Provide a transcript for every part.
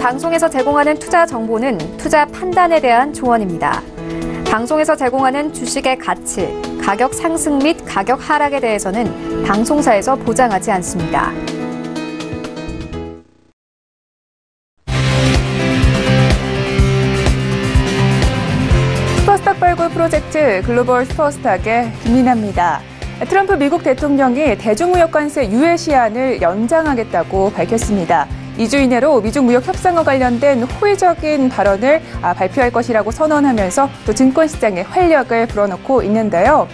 방송에서 제공하는 투자 정보는 투자 판단에 대한 조언입니다. 방송에서 제공하는 주식의 가치, 가격 상승 및 가격 하락에 대해서는 방송사에서 보장하지 않습니다. 슈퍼스탁 발굴 프로젝트 글로벌 슈퍼스탁의 김민아입니다. 트럼프 미국 대통령이 대중무역관세 유예 시한을 연장하겠다고 밝혔습니다. 2주 이내로 미중 무역 협상과 관련된 호의적인 발언을 발표할 것이라고 선언하면서 또 증권시장에 활력을 불어넣고 있는데요.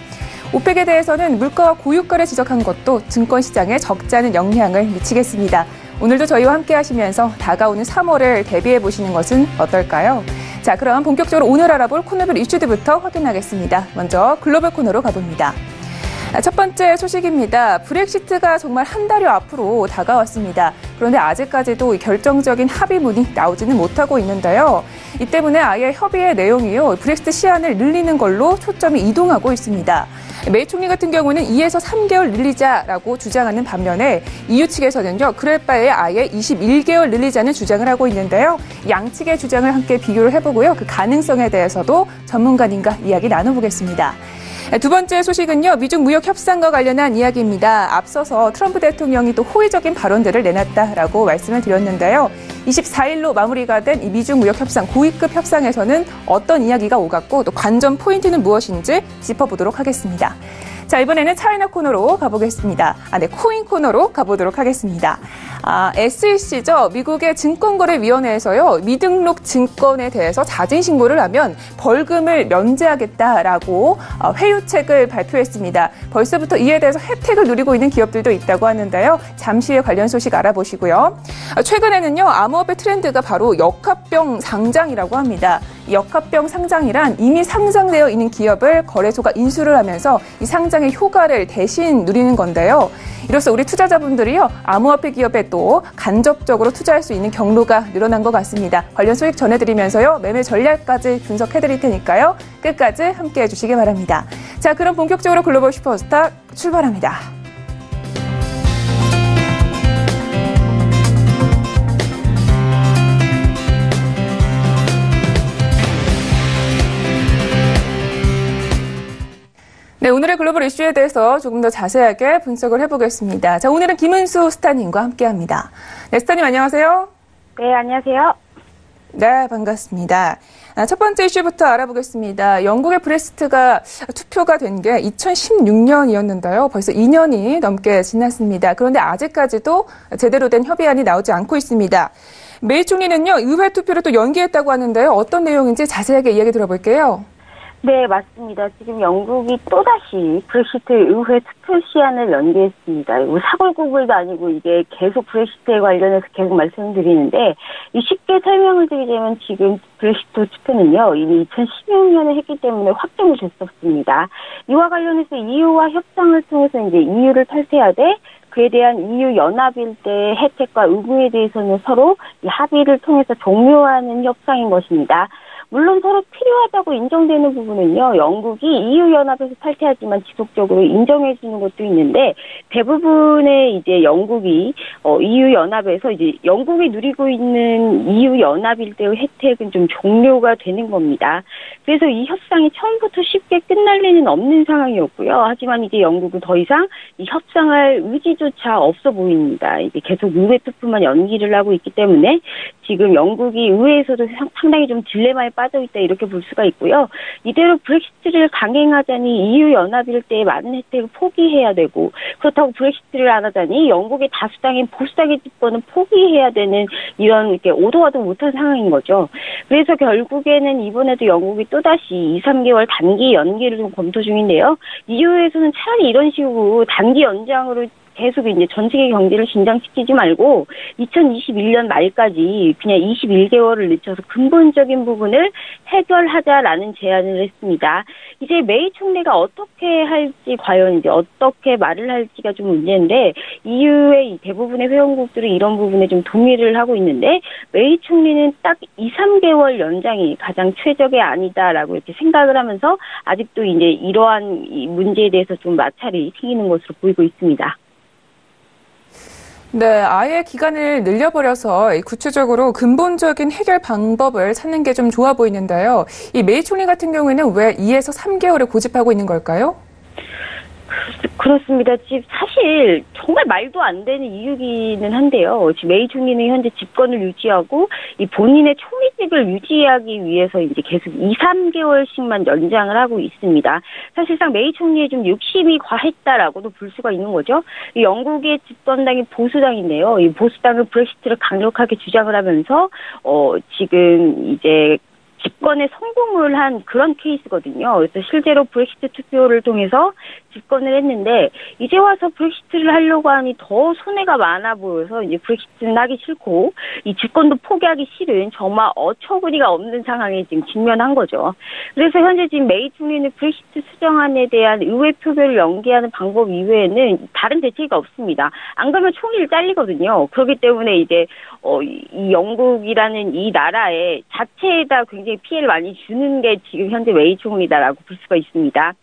오펙에 대해서는 물가와 고유가를 지적한 것도 증권시장에 적지 않은 영향을 미치겠습니다. 오늘도 저희와 함께 하시면서 다가오는 3월을 대비해 보시는 것은 어떨까요? 자, 그럼 본격적으로 오늘 알아볼 코너별 이슈들부터 확인하겠습니다. 먼저 글로벌 코너로 가봅니다. 첫 번째 소식입니다. 브렉시트가 정말 한 달여 앞으로 다가왔습니다. 그런데 아직까지도 결정적인 합의문이 나오지는 못하고 있는데요. 이 때문에 아예 협의의 내용이요, 브렉시트 시한을 늘리는 걸로 초점이 이동하고 있습니다. 메이 총리 같은 경우는 2에서 3개월 늘리자라고 주장하는 반면에 EU 측에서는요, 그럴 바에 아예 21개월 늘리자는 주장을 하고 있는데요. 양측의 주장을 함께 비교를 해보고요, 그 가능성에 대해서도 전문가님과 이야기 나눠보겠습니다. 두 번째 소식은요, 미중 무역 협상과 관련한 이야기입니다. 앞서서 트럼프 대통령이 또 호의적인 발언들을 내놨다라고 말씀을 드렸는데요. 24일로 마무리가 된 이 미중 무역 협상, 고위급 협상에서는 어떤 이야기가 오갔고 또 관전 포인트는 무엇인지 짚어보도록 하겠습니다. 자, 이번에는 차이나 코너로 가보겠습니다. 코인 코너로 가보도록 하겠습니다. SEC죠. 미국의 증권거래위원회에서요, 미등록 증권에 대해서 자진 신고를 하면 벌금을 면제하겠다라고 회유책을 발표했습니다. 벌써부터 이에 대해서 혜택을 누리고 있는 기업들도 있다고 하는데요. 잠시 후에 관련 소식 알아보시고요. 최근에는요, 암호화폐 트렌드가 바로 역합병 상장이라고 합니다. 역합병 상장이란 이미 상장되어 있는 기업을 거래소가 인수를 하면서 이 상장의 효과를 대신 누리는 건데요. 이로써 우리 투자자분들이요, 암호화폐 기업에 또 간접적으로 투자할 수 있는 경로가 늘어난 것 같습니다. 관련 소식 전해드리면서요, 매매 전략까지 분석해드릴 테니까요, 끝까지 함께해 주시기 바랍니다. 자, 그럼 본격적으로 글로벌 슈퍼스탁 출발합니다. 네, 오늘의 글로벌 이슈에 대해서 조금 더 자세하게 분석을 해보겠습니다. 자, 오늘은 김은수 스타님과 함께합니다. 네, 스타님 안녕하세요. 네, 안녕하세요. 네, 반갑습니다. 첫 번째 이슈부터 알아보겠습니다. 영국의 브렉시트가 투표가 된 게 2016년이었는데요. 벌써 2년이 넘게 지났습니다. 그런데 아직까지도 제대로 된 협의안이 나오지 않고 있습니다. 메이 총리는요, 의회 투표를 또 연기했다고 하는데요. 어떤 내용인지 자세하게 이야기 들어볼게요. 네, 맞습니다. 지금 영국이 또다시 브렉시트 의회 투표 시한을 연기했습니다. 사골구불도 아니고 이게 계속 브렉시트에 관련해서 계속 말씀드리는데, 쉽게 설명을 드리자면 지금 브렉시트 투표는요, 이미 2016년에 했기 때문에 확정이 됐었습니다. 이와 관련해서 EU와 협상을 통해서 이제 EU를 탈퇴하되, 그에 대한 EU 연합일대 혜택과 의무에 대해서는 서로 이 합의를 통해서 종료하는 협상인 것입니다. 물론 서로 필요하다고 인정되는 부분은요, 영국이 EU-연합에서 탈퇴하지만 지속적으로 인정해주는 것도 있는데, 대부분의 이제 영국이, EU-연합에서 이제 영국이 누리고 있는 EU-연합일대의 혜택은 좀 종료가 되는 겁니다. 그래서 이 협상이 처음부터 쉽게 끝날 리는 없는 상황이었고요. 하지만 이제 영국은 더 이상 이 협상할 의지조차 없어 보입니다. 이제 계속 의회 투표만 연기를 하고 있기 때문에 지금 영국이 의회에서도 상당히 좀 딜레마에 빠져있다 이렇게 볼 수가 있고요. 이대로 브렉시트를 강행하자니 EU-연합일대의 많은 혜택을 포기해야 되고, 그렇다고 브렉시트를 안 하자니 영국의 다수당인 보수당의 집권은 포기해야 되는 이런 이렇게 오도가도 못한 상황인 거죠. 그래서 결국에는 이번에도 영국이 또다시 2, 3개월 단기 연기를 좀 검토 중인데요. EU에서는 차라리 이런 식으로 단기 연장으로 계속 이제 전 세계 경제를 긴장시키지 말고 2021년 말까지 그냥 21개월을 늦춰서 근본적인 부분을 해결하자라는 제안을 했습니다. 이제 메이 총리가 어떻게 할지, 과연 이제 어떻게 말을 할지가 좀 문제인데, EU의 대부분의 회원국들은 이런 부분에 좀 동의를 하고 있는데, 메이 총리는 딱 2, 3개월 연장이 가장 최적의 안이다라고 이렇게 생각을 하면서 아직도 이제 이러한 이 문제에 대해서 좀 마찰이 생기는 것으로 보이고 있습니다. 네, 아예 기간을 늘려버려서 구체적으로 근본적인 해결 방법을 찾는 게 좀 좋아 보이는데요. 이 메이 총리 같은 경우에는 왜 2에서 3개월을 고집하고 있는 걸까요? 그렇습니다. 지금 사실 정말 말도 안 되는 이유기는 한데요. 지금 메이 총리는 현재 집권을 유지하고 이 본인의 총리직을 유지하기 위해서 이제 계속 2, 3개월씩만 연장을 하고 있습니다. 사실상 메이 총리의 좀 욕심이 과했다라고도 볼 수가 있는 거죠. 이 영국의 집권당이 보수당인데요. 이 보수당은 브렉시트를 강력하게 주장을 하면서 지금 이제 집권에 성공을 한 그런 케이스거든요. 그래서 실제로 브렉시트 투표를 통해서 집권을 했는데 이제 와서 브렉시트를 하려고 하니 더 손해가 많아 보여서 이제 브렉시트는 하기 싫고 이 집권도 포기하기 싫은 정말 어처구니가 없는 상황에 지금 직면한 거죠. 그래서 현재 지금 메이 총리는 브렉시트 수정안에 대한 의회 표결을 연기하는 방법 이외에는 다른 대책이 없습니다. 안 그러면 총리를 잘리거든요. 그렇기 때문에 이제 이 영국이라는 이 나라의 자체에다 굉장히 피해를 많이 주는 게 지금 현재 메이 총리다라고 볼 수가 있습니다.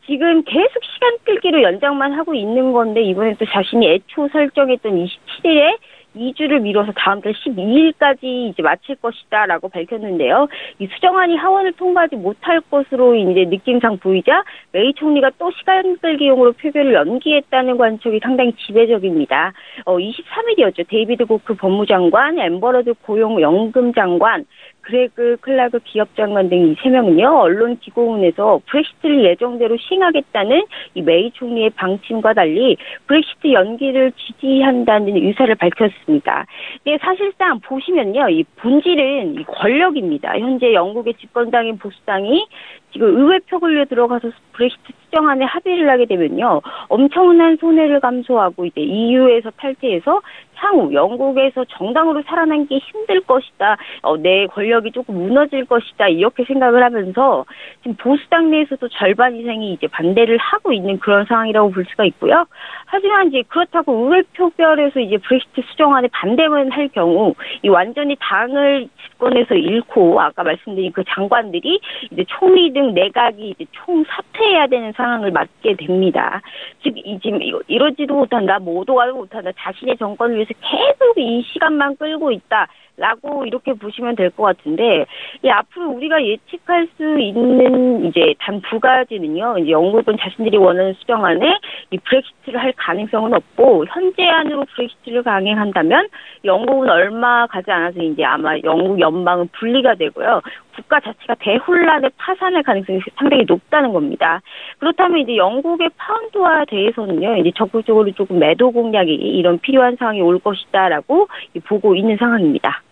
지금 계속 시간 끌기로 연장만 하고 있는 건데 이번에 또 자신이 애초 설정했던 27일에 2주를 미뤄서 다음 달 12일까지 이제 마칠 것이다라고 밝혔는데요. 이 수정안이 하원을 통과하지 못할 것으로 이제 느낌상 보이자 메이 총리가 또 시간 끌기용으로 표결을 연기했다는 관측이 상당히 지배적입니다. 23일이었죠. 데이비드 고크 법무장관, 앰버러드 고용연금 장관, 그레그 클라그 기업장관 등 이 3명은요, 언론 기고문에서 브렉시트를 예정대로 시행하겠다는 이 메이 총리의 방침과 달리 브렉시트 연기를 지지한다는 의사를 밝혔습니다. 근데 사실상 보시면요, 이 본질은 이 권력입니다. 현재 영국의 집권당인 보수당이 지금 의회 표결에 들어가서 브렉시트 수정안에 합의를 하게 되면요, 엄청난 손해를 감수하고 이제 EU에서 탈퇴해서 향후 영국에서 정당으로 살아남기 힘들 것이다. 내 권력이 조금 무너질 것이다. 이렇게 생각을 하면서 지금 보수당 내에서도 절반 이상이 이제 반대를 하고 있는 그런 상황이라고 볼 수가 있고요. 하지만 이제 그렇다고 의회 표결에서 이제 브렉시트 수정안에 반대만 할 경우 이 완전히 당을 집권에서 잃고 아까 말씀드린 그 장관들이 이제 총리 등 내각이 이제 총사퇴해야 되는 상황을 맞게 됩니다. 즉 지금 이러지도 못한다, 모도가도 못한다, 자신의 정권을 위해서 계속 이 시간만 끌고 있다라고 이렇게 보시면 될 것 같은데, 앞으로 우리가 예측할 수 있는 이제 단 두 가지는요. 이제 영국은 자신들이 원하는 수정안에 이 브렉시트를 할 가능성은 없고, 현재안으로 브렉시트를 강행한다면 영국은 얼마 가지 않아서 이제 아마 영국 연방은 분리가 되고요. 국가 자체가 대혼란에 파산할 가능성이 상당히 높다는 겁니다. 그렇다면 이제 영국의 파운드화 대해서는요, 이제 적극적으로 조금 매도 공략이 이런 필요한 상황이 올 것이다라고 보고 있는 상황입니다.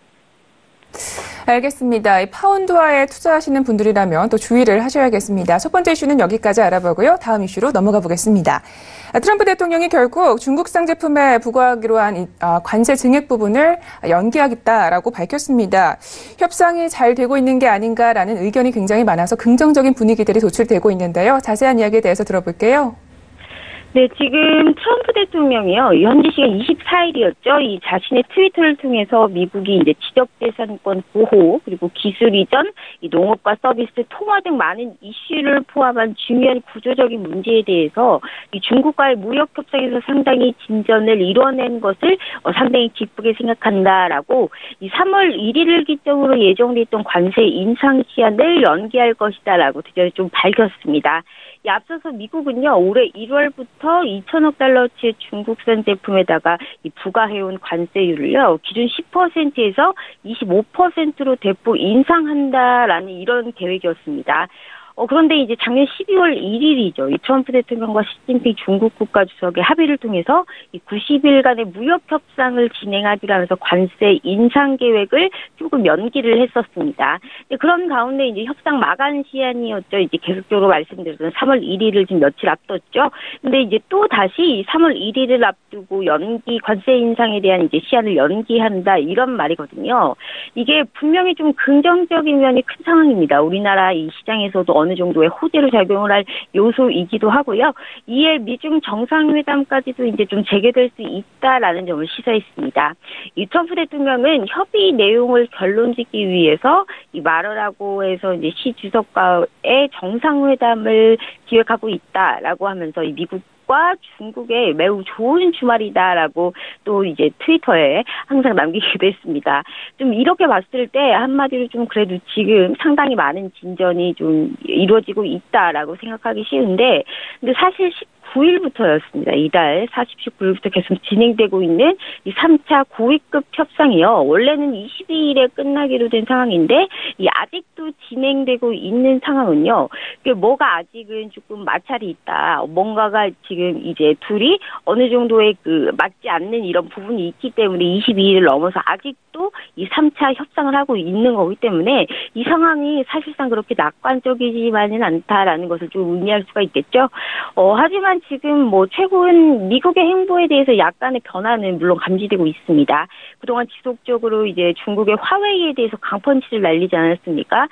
알겠습니다. 이 파운드화에 투자하시는 분들이라면 또 주의를 하셔야겠습니다. 첫 번째 이슈는 여기까지 알아보고요. 다음 이슈로 넘어가 보겠습니다. 트럼프 대통령이 결국 중국산 제품에 부과하기로 한 관세 증액 부분을 연기하겠다라고 밝혔습니다. 협상이 잘 되고 있는 게 아닌가라는 의견이 굉장히 많아서 긍정적인 분위기들이 도출되고 있는데요. 자세한 이야기에 대해서 들어볼게요. 네, 지금 트럼프 대통령이요, 현지 시간 24일이었죠. 이 자신의 트위터를 통해서 미국이 이제 지적재산권 보호, 그리고 기술 이전, 이 농업과 서비스, 통화 등 많은 이슈를 포함한 중요한 구조적인 문제에 대해서 이 중국과의 무역 협상에서 상당히 진전을 이뤄낸 것을 상당히 기쁘게 생각한다라고 이 3월 1일을 기점으로 예정돼 있던 관세 인상 시한을 연기할 것이다라고 드디어 좀 밝혔습니다. 앞서서 미국은요, 올해 1월부터 2천억 달러치의 중국산 제품에다가 이 부과해온 관세율을요, 기준 10%에서 25%로 대폭 인상한다라는 이런 계획이었습니다. 그런데 이제 작년 12월 1일이죠. 이 트럼프 대통령과 시진핑 중국 국가주석의 합의를 통해서 이 90일간의 무역 협상을 진행하기로 하면서 관세 인상 계획을 조금 연기를 했었습니다. 그런 가운데 이제 협상 마감 시한이었죠. 이제 계속적으로 말씀드렸던 3월 1일을 지금 며칠 앞뒀죠. 근데 이제 또 다시 3월 1일을 앞두고 관세 인상에 대한 이제 시한을 연기한다, 이런 말이거든요. 이게 분명히 좀 긍정적인 면이 큰 상황입니다. 우리나라 이 시장에서도 어느 정도의 호재로 작용을 할 요소이기도 하고요. 이에 미중 정상회담까지도 이제 좀 재개될 수 있다라는 점을 시사했습니다. 이 트럼프 대통령은 협의 내용을 결론짓기 위해서 이 말하라고 해서 이제 시 주석과의 정상회담을 기획하고 있다라고 하면서 이 미국 미국과 중국의 매우 좋은 주말이다라고 또 이제 트위터에 항상 남기기도 했습니다. 좀 이렇게 봤을 때 한마디로 좀 그래도 지금 상당히 많은 진전이 좀 이루어지고 있다라고 생각하기 쉬운데, 근데 사실 19일부터였습니다. 이달 19일부터 계속 진행되고 있는 이 3차 고위급 협상이요. 원래는 22일에 끝나기로 된 상황인데 이 아직도 진행되고 있는 상황은요. 뭐가 아직은 조금 마찰이 있다. 뭔가가 지금 이제 둘이 어느 정도의 맞지 않는 이런 부분이 있기 때문에 22일을 넘어서 아직도 이 3차 협상을 하고 있는 거기 때문에 이 상황이 사실상 그렇게 낙관적이지만은 않다라는 것을 좀 의미할 수가 있겠죠. 하지만 지금 뭐 최근 미국의 행보에 대해서 약간의 변화는 물론 감지되고 있습니다. 그동안 지속적으로 이제 중국의 화웨이에 대해서 강펀치를 날리지 않았습니까?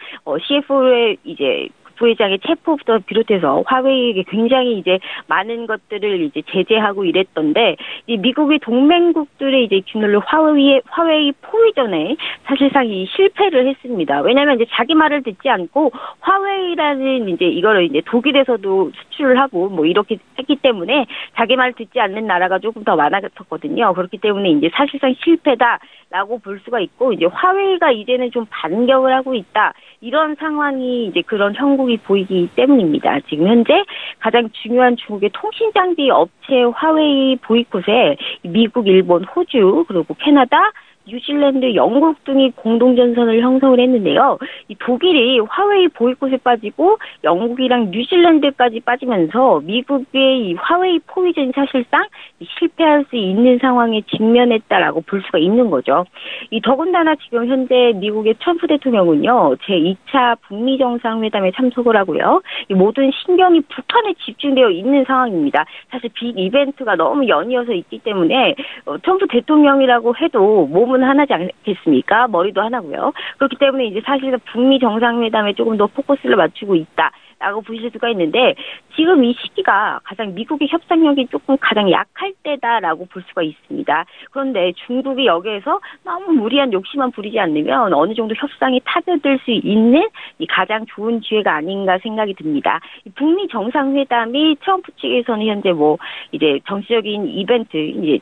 CFO의 이제 부회장의 체포부터 비롯해서 화웨이에게 굉장히 이제 많은 것들을 이제 제재하고 이랬던데, 이 미국의 동맹국들의 이제 균열로 화웨이 포위전에 사실상 이 실패를 했습니다. 왜냐하면 이제 자기 말을 듣지 않고 화웨이라는 이제 이거를 이제 독일에서도 수출을 하고 뭐 이렇게 했기 때문에 자기 말 듣지 않는 나라가 조금 더 많았었거든요. 그렇기 때문에 이제 사실상 실패다라고 볼 수가 있고, 이제 화웨이가 이제는 좀 반격을 하고 있다. 이런 상황이 이제 그런 형국이 보이기 때문입니다. 지금 현재 가장 중요한 중국의 통신장비 업체 화웨이 보이콧에 미국, 일본, 호주, 그리고 캐나다, 뉴질랜드, 영국 등이 공동전선을 형성을 했는데요. 이 독일이 화웨이 보이콧에 빠지고 영국이랑 뉴질랜드까지 빠지면서 미국의 이 화웨이 포위전이 사실상 실패할 수 있는 상황에 직면했다라고 볼 수가 있는 거죠. 이 더군다나 지금 현재 미국의 트럼프 대통령은요, 제2차 북미 정상회담에 참석을 하고요. 이 모든 신경이 북한에 집중되어 있는 상황입니다. 사실 빅 이벤트가 너무 연이어서 있기 때문에 트럼프 대통령이라고 해도 몸은 하나지 않겠습니까? 머리도 하나고요. 그렇기 때문에 이제 사실은 북미 정상회담에 조금 더 포커스를 맞추고 있다라고 보실 수가 있는데, 지금 이 시기가 가장 미국의 협상력이 조금 가장 약할 때다라고 볼 수가 있습니다. 그런데 중국이 여기에서 너무 무리한 욕심만 부리지 않으면 어느 정도 협상이 타결될 수 있는 이 가장 좋은 기회가 아닌가 생각이 듭니다. 이 북미 정상회담이 트럼프 측에서는 현재 뭐 이제 정치적인 이벤트, 이제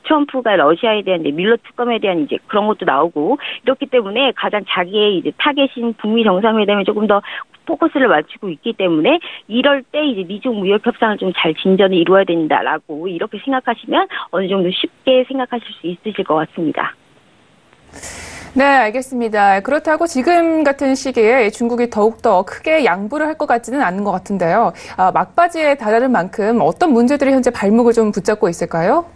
트럼프가 러시아에 대한 이제 밀러 특검에 대한 이제 그런 것도 나오고 이렇기 때문에 가장 자기의 이제 타겟인 북미 정상회담에 조금 더 포커스를 맞추고 있기 때문에 이럴 때 이제 미중 무역 협상을 좀 잘 진전을 이루어야 된다라고 이렇게 생각하시면 어느 정도 쉽게 생각하실 수 있으실 것 같습니다. 네, 알겠습니다. 그렇다고 지금 같은 시기에 중국이 더욱더 크게 양보를 할 것 같지는 않은 것 같은데요. 막바지에 다다른 만큼 어떤 문제들이 현재 발목을 좀 붙잡고 있을까요?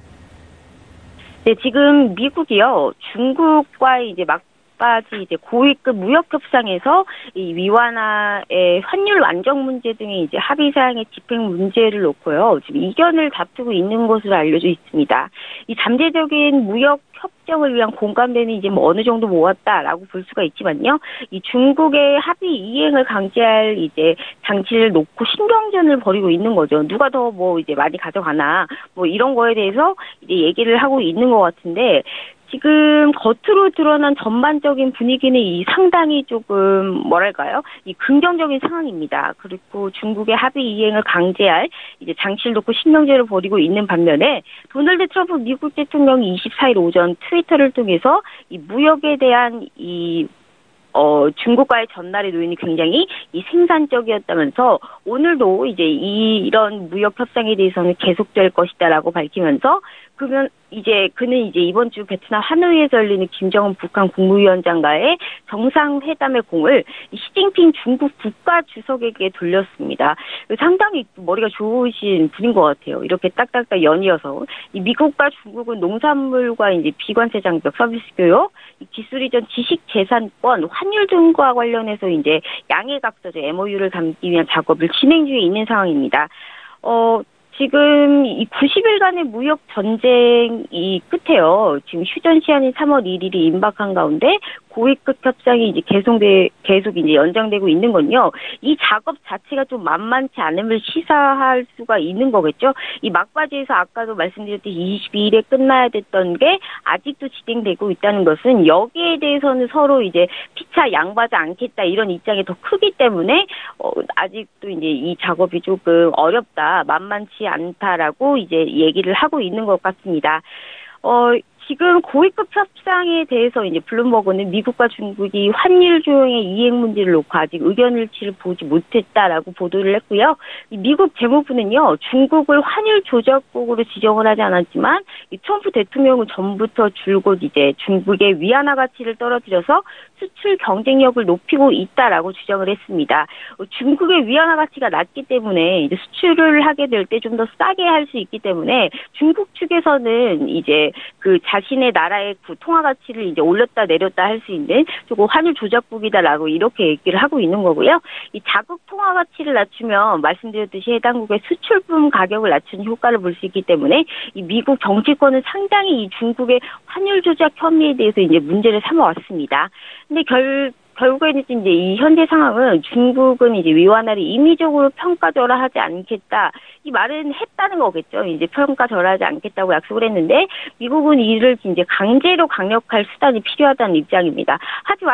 네, 지금 미국이요, 중국과 이제 막바지 이제 고위급 무역 협상에서 이 위완화의 환율 안정 문제 등의 이제 합의 사항의 집행 문제를 놓고요, 지금 이견을 다투고 있는 것으로 알려져 있습니다. 이 잠재적인 무역 협정을 위한 공감대는 이제 뭐 어느 정도 모았다라고 볼 수가 있지만요. 이 중국의 합의 이행을 강제할 이제 장치를 놓고 신경전을 벌이고 있는 거죠. 누가 더 뭐 이제 많이 가져가나 뭐 이런 거에 대해서 이제 얘기를 하고 있는 것 같은데, 지금 겉으로 드러난 전반적인 분위기는 이 상당히 조금 뭐랄까요? 이 긍정적인 상황입니다. 그리고 중국의 합의 이행을 강제할 이제 장치를 놓고 신경전을 벌이고 있는 반면에 도널드 트럼프 미국 대통령이 24일 오전 트위터를 통해서 이 무역에 대한 중국과의 전날의 노인이 굉장히 이 생산적이었다면서 오늘도 이제 이런 무역 협상에 대해서는 계속될 것이다라고 밝히면서 그는 이제 이번 주 베트남 하노이에서 열리는 김정은 북한 국무위원장과의 정상회담의 공을 시진핑 중국 국가주석에게 돌렸습니다. 상당히 머리가 좋으신 분인 것 같아요. 이렇게 딱딱딱 연이어서 이 미국과 중국은 농산물과 이제 비관세 장벽, 서비스 교육, 기술 이전, 지식 재산권, 환율 등과 관련해서 이제 양해각서죠, MOU를 담기 위한 작업을 진행 중에 있는 상황입니다. 지금 이 90일간의 무역 전쟁이 끝에요. 지금 휴전 시한인 3월 1일이 임박한 가운데 고위급 협상이 이제 계속 이제 연장되고 있는 건요. 이 작업 자체가 좀 만만치 않음을 시사할 수가 있는 거겠죠. 이 막바지에서 아까도 말씀드렸듯이 22일에 끝나야 됐던 게 아직도 진행되고 있다는 것은 여기에 대해서는 서로 이제 피차 양보하지 않겠다 이런 입장이 더 크기 때문에 아직도 이제 이 작업이 조금 어렵다, 만만치 적절하지 않다라고 이제 얘기를 하고 있는 것 같습니다. 지금 고위급 협상에 대해서 이제 블룸버그는 미국과 중국이 환율 조정의 이행 문제를 놓고 아직 의견 일치를 보지 못했다라고 보도를 했고요. 미국 재무부는요, 중국을 환율 조작국으로 지정을 하지 않았지만 이 트럼프 대통령은 전부터 줄곧 이제 중국의 위안화 가치를 떨어뜨려서 수출 경쟁력을 높이고 있다라고 주장을 했습니다. 중국의 위안화 가치가 낮기 때문에 이제 수출을 하게 될 때 좀 더 싸게 할 수 있기 때문에 중국 측에서는 이제 그 자신의 나라의 그 통화 가치를 이제 올렸다 내렸다 할 수 있는 조금 환율 조작국이다라고 이렇게 얘기를 하고 있는 거고요. 이 자국 통화 가치를 낮추면 말씀드렸듯이 해당국의 수출품 가격을 낮추는 효과를 볼 수 있기 때문에 이 미국 정치권은 상당히 이 중국의 환율 조작 혐의에 대해서 이제 문제를 삼아왔습니다. 근데 결국에는 이제 이 현재 상황은 중국은 이제 위안화를 임의적으로 평가절하하지 않겠다. 이 말은 했다는 거겠죠. 이제 평가절하하지 않겠다고 약속을 했는데 미국은 이를 이제 강제로 강력할 수단이 필요하다는 입장입니다. 하지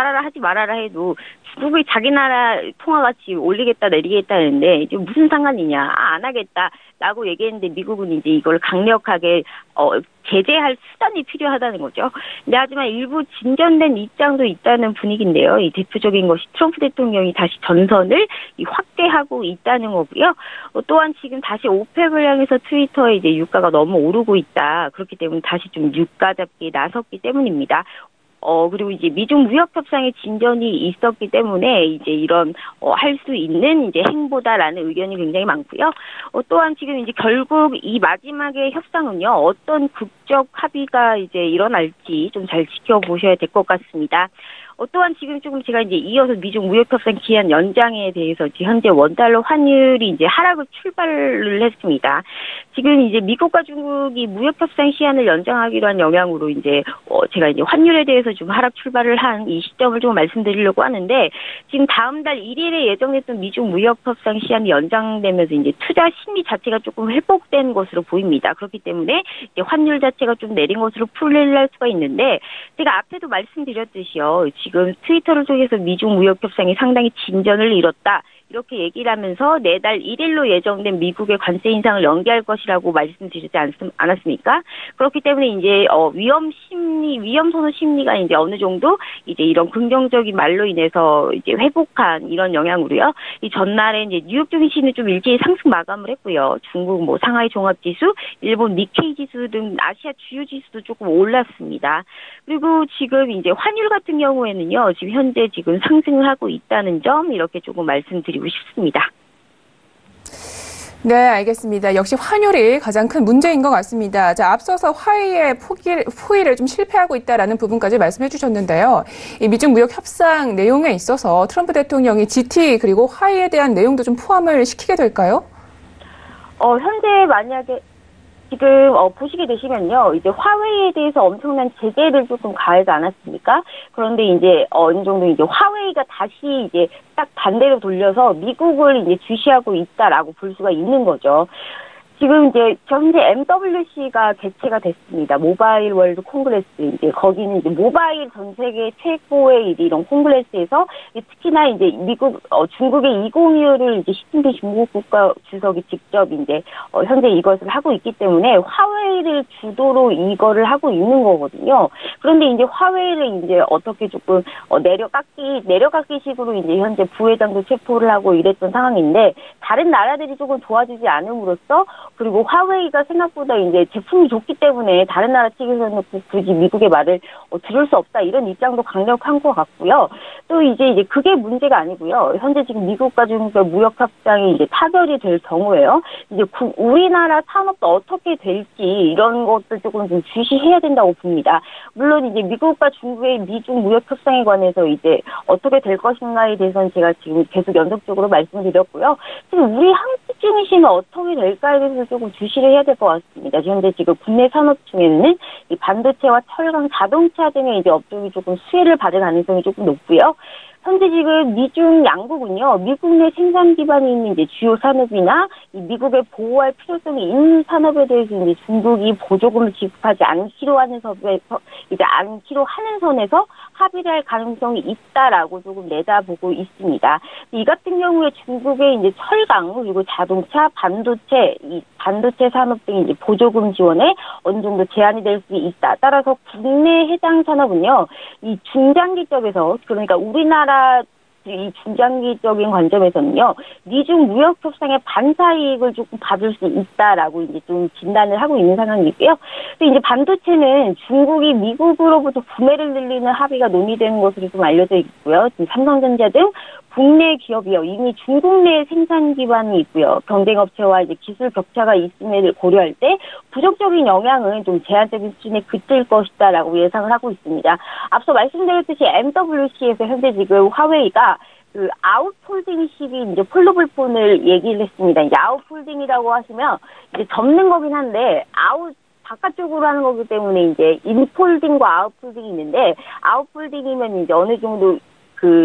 말아라 해도 중국이 자기 나라 통화 가치 올리겠다 내리겠다 했는데 이제 무슨 상관이냐. 안 하겠다라고 얘기했는데 미국은 이제 이걸 강력하게 제재할 수단이 필요하다는 거죠. 근데 하지만 일부 진전된 입장도 있다는 분위기인데요. 이 대표적인 것이 트럼프 대통령이 다시 전선을 확대하고 있다는 거고요. 또한 지금 다시 오펙을 향해서 트위터에 이제 유가가 너무 오르고 있다. 그렇기 때문에 다시 좀 유가 잡기에 나섰기 때문입니다. 그리고 이제 미중 무역 협상에 진전이 있었기 때문에 이제 이런 할 수 있는 이제 행보다라는 의견이 굉장히 많고요. 또한 지금 이제 결국 이 마지막의 협상은요, 어떤 극적 합의가 이제 일어날지 좀 잘 지켜보셔야 될 것 같습니다. 또한 지금 조금 제가 이제 이어서 미중 무역협상 기한 연장에 대해서 지금 현재 원달러 환율이 이제 하락을 출발을 했습니다. 지금 이제 미국과 중국이 무역협상 시한을 연장하기로 한 영향으로 이제 제가 이제 환율에 대해서 좀 하락 출발을 한 이 시점을 좀 말씀드리려고 하는데 지금 다음 달 1일에 예정됐던 미중 무역협상 시한이 연장되면서 이제 투자 심리 자체가 조금 회복된 것으로 보입니다. 그렇기 때문에 이제 환율 자체가 좀 내린 것으로 풀릴 수가 있는데 제가 앞에도 말씀드렸듯이요. 지금 트위터를 통해서 미중 무역 협상이 상당히 진전을 이뤘다. 이렇게 얘기를 하면서 내달 1일로 예정된 미국의 관세 인상을 연기할 것이라고 말씀드리지 않았습니까? 그렇기 때문에 이제 위험 선호 심리가 이제 어느 정도 이제 이런 긍정적인 말로 인해서 이제 회복한 이런 영향으로요. 이 전날에 이제 뉴욕 증시는 좀 일제히 상승 마감을 했고요. 중국 뭐 상하이 종합 지수, 일본 니케이 지수 등 아시아 주요 지수도 조금 올랐습니다. 그리고 지금 이제 환율 같은 경우에는요. 지금 현재 지금 상승을 하고 있다는 점 이렇게 조금 말씀드리고 싶습니다. 네, 알겠습니다. 역시 환율이 가장 큰 문제인 것 같습니다. 자, 앞서서 화해의 포기를 좀 실패하고 있다라는 부분까지 말씀해 주셨는데요. 이 미중 무역 협상 내용에 있어서 트럼프 대통령이 GT 그리고 화해에 대한 내용도 좀 포함을 시키게 될까요? 현재 만약에 지금 보시게 되시면요, 이제 화웨이에 대해서 엄청난 제재를 조금 가하지 않았습니까? 그런데 이제 어느 정도 이제 화웨이가 다시 이제 딱 반대로 돌려서 미국을 이제 주시하고 있다라고 볼 수가 있는 거죠. 지금 이제 현재 MWC가 개최가 됐습니다. 모바일 월드 콩그레스. 이제 거기는 이제 모바일 전 세계 최고의 이런 콩그레스에서 특히나 이제 중국의 2025를 이제 시진핑 중국 국가 주석이 직접 이제 현재 이것을 하고 있기 때문에 화웨이를 주도로 이거를 하고 있는 거거든요. 그런데 이제 화웨이를 이제 어떻게 조금 내려깎기식으로 이제 현재 부회장도 체포를 하고 이랬던 상황인데 다른 나라들이 조금 도와주지 않음으로써 그리고 화웨이가 생각보다 이제 제품이 좋기 때문에 다른 나라 측에서는 굳이 미국의 말을 들을 수 없다 이런 입장도 강력한 것 같고요. 또 이제 그게 문제가 아니고요. 현재 지금 미국과 중국의 무역 협상이 이제 타결이 될 경우에요. 이제 우리나라 산업도 어떻게 될지 이런 것들 조금 좀 주시해야 된다고 봅니다. 물론 이제 미국과 중국의 미중 무역 협상에 관해서 이제 어떻게 될 것인가에 대해서는 제가 지금 계속 연속적으로 말씀드렸고요. 지금 우리 한국 증시는 어떻게 될까에 대해서 조금 주시를 해야 될 것 같습니다. 현재 지금 국내 산업 중에는 이 반도체와 철강, 자동차 등의 이제 업종이 조금 수혜를 받을 가능성이 조금 높고요. 현재 지금 미중 양국은요, 미국 내 생산 기반이 있는 이제 주요 산업이나 이 미국에 보호할 필요성이 있는 산업에 대해서 이제 중국이 보조금을 지급하지 않기로 하는 선에서 합의를 할 가능성이 있다라고 조금 내다보고 있습니다. 이 같은 경우에 중국의 이제 철강 그리고 자동차, 반도체 산업 등 이제 보조금 지원에 어느 정도 제한이 될 수 있다. 따라서 국내 해당 산업은요, 이 중장기적에서 그러니까 우리나라 이 중장기적인 관점에서는요, 미중 무역 협상의 반사 이익을 조금 받을 수 있다라고 이제 좀 진단을 하고 있는 상황이고요. 근데 이제 반도체는 중국이 미국으로부터 구매를 늘리는 합의가 논의되는 것으로 좀 알려져 있고요. 지금 삼성전자 등 국내 기업이요, 이미 중국 내 생산 기반이 있고요. 경쟁업체와 이제 기술 격차가 있음을 고려할 때 부정적인 영향은 좀 제한적인 수준에 그칠 것이다라고 예상을 하고 있습니다. 앞서 말씀드렸듯이 MWC에서 현재 지금 화웨이가 그 아웃폴딩 시기 이제 폴더블 얘기를 했습니다. 이제 아웃폴딩이라고 하시면 이제 접는 거긴 한데 바깥쪽으로 하는 거기 때문에 이제 인폴딩과 아웃폴딩이 있는데, 아웃폴딩이면 이제 어느 정도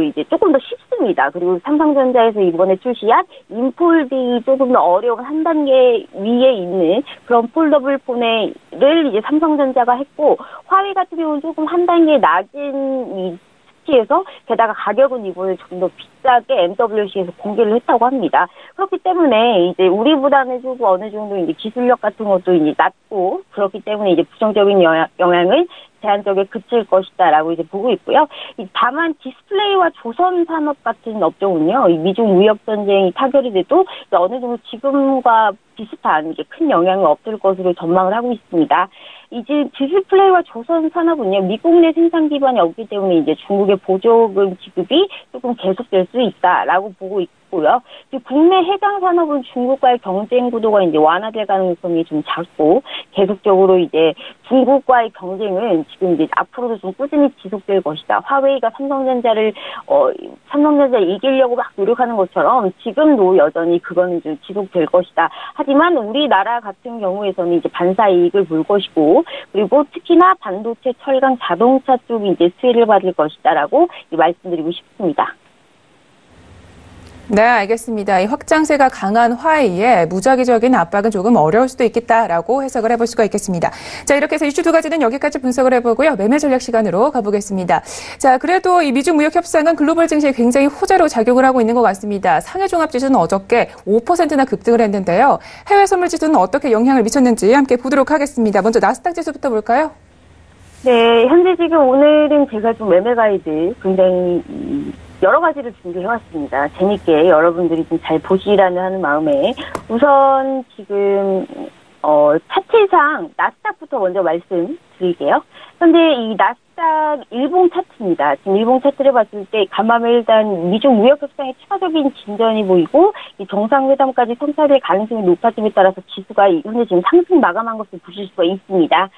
이제 조금 더 쉽습니다. 그리고 삼성전자에서 이번에 출시한 인폴딩이 조금 더 어려운 한 단계 위에 있는 그런 폴더블 폰을 이제 삼성전자가 했고, 화웨이 같은 경우는 조금 한 단계 낮은 이 수치에서 게다가 가격은 이번에 좀 더 비싸게 MWC에서 공개를 했다고 합니다. 그렇기 때문에 이제 우리보다는 조금 어느 정도 이제 기술력 같은 것도 이제 낮고, 그렇기 때문에 이제 부정적인 영향을 제한적에 그칠 것이다라고 이제 보고 있고요. 다만 디스플레이와 조선 산업 같은 업종은요, 이 미중 무역 전쟁이 타결이 돼도 어느 정도 지금과 비슷한 이제 큰 영향은 없을 것으로 전망을 하고 있습니다. 이제 디스플레이와 조선 산업은요, 미국 내 생산 기반이 없기 때문에 이제 중국의 보조금 지급이 조금 계속될 수 있다라고 보고 있고요. 국내 해당 산업은 중국과의 경쟁 구도가 이제 완화될 가능성이 좀 작고, 계속적으로 이제 중국과의 경쟁은 지금 이제 앞으로도 좀 꾸준히 지속될 것이다. 화웨이가 삼성전자를 이기려고 막 노력하는 것처럼 지금도 여전히 그거는 좀 지속될 것이다. 하지만 우리나라 같은 경우에서는 이제 반사 이익을 볼 것이고, 그리고 특히나 반도체, 철강, 자동차 쪽이 이제 수혜를 받을 것이다라고 말씀드리고 싶습니다. 네, 알겠습니다. 이 확장세가 강한 화웨이에 무작위적인 압박은 조금 어려울 수도 있겠다라고 해석을 해볼 수가 있겠습니다. 자, 이렇게 해서 이슈 두 가지는 여기까지 분석을 해보고요. 매매 전략 시간으로 가보겠습니다. 자, 그래도 이 미중 무역 협상은 글로벌 증시에 굉장히 호재로 작용을 하고 있는 것 같습니다. 상해 종합지수는 어저께 5%나 급등을 했는데요. 해외 선물 지수는 어떻게 영향을 미쳤는지 함께 보도록 하겠습니다. 먼저 나스닥 지수부터 볼까요? 네, 현재 지금 오늘은 제가 좀 매매 가이드 굉장히 여러 가지를 준비해왔습니다. 재밌게 여러분들이 좀 잘 보시라는 하는 마음에 우선 지금 차트상 나스닥부터 먼저 말씀드릴게요. 현재 이 나스닥 일봉 차트입니다. 지금 일봉 차트를 봤을 때 간밤에 일단 미중 무역 협상의 추가적인 진전이 보이고 이 정상회담까지 성사될 가능성이 높아짐에 따라서 지수가 현재 지금 상승 마감한 것을 보실 수가 있습니다.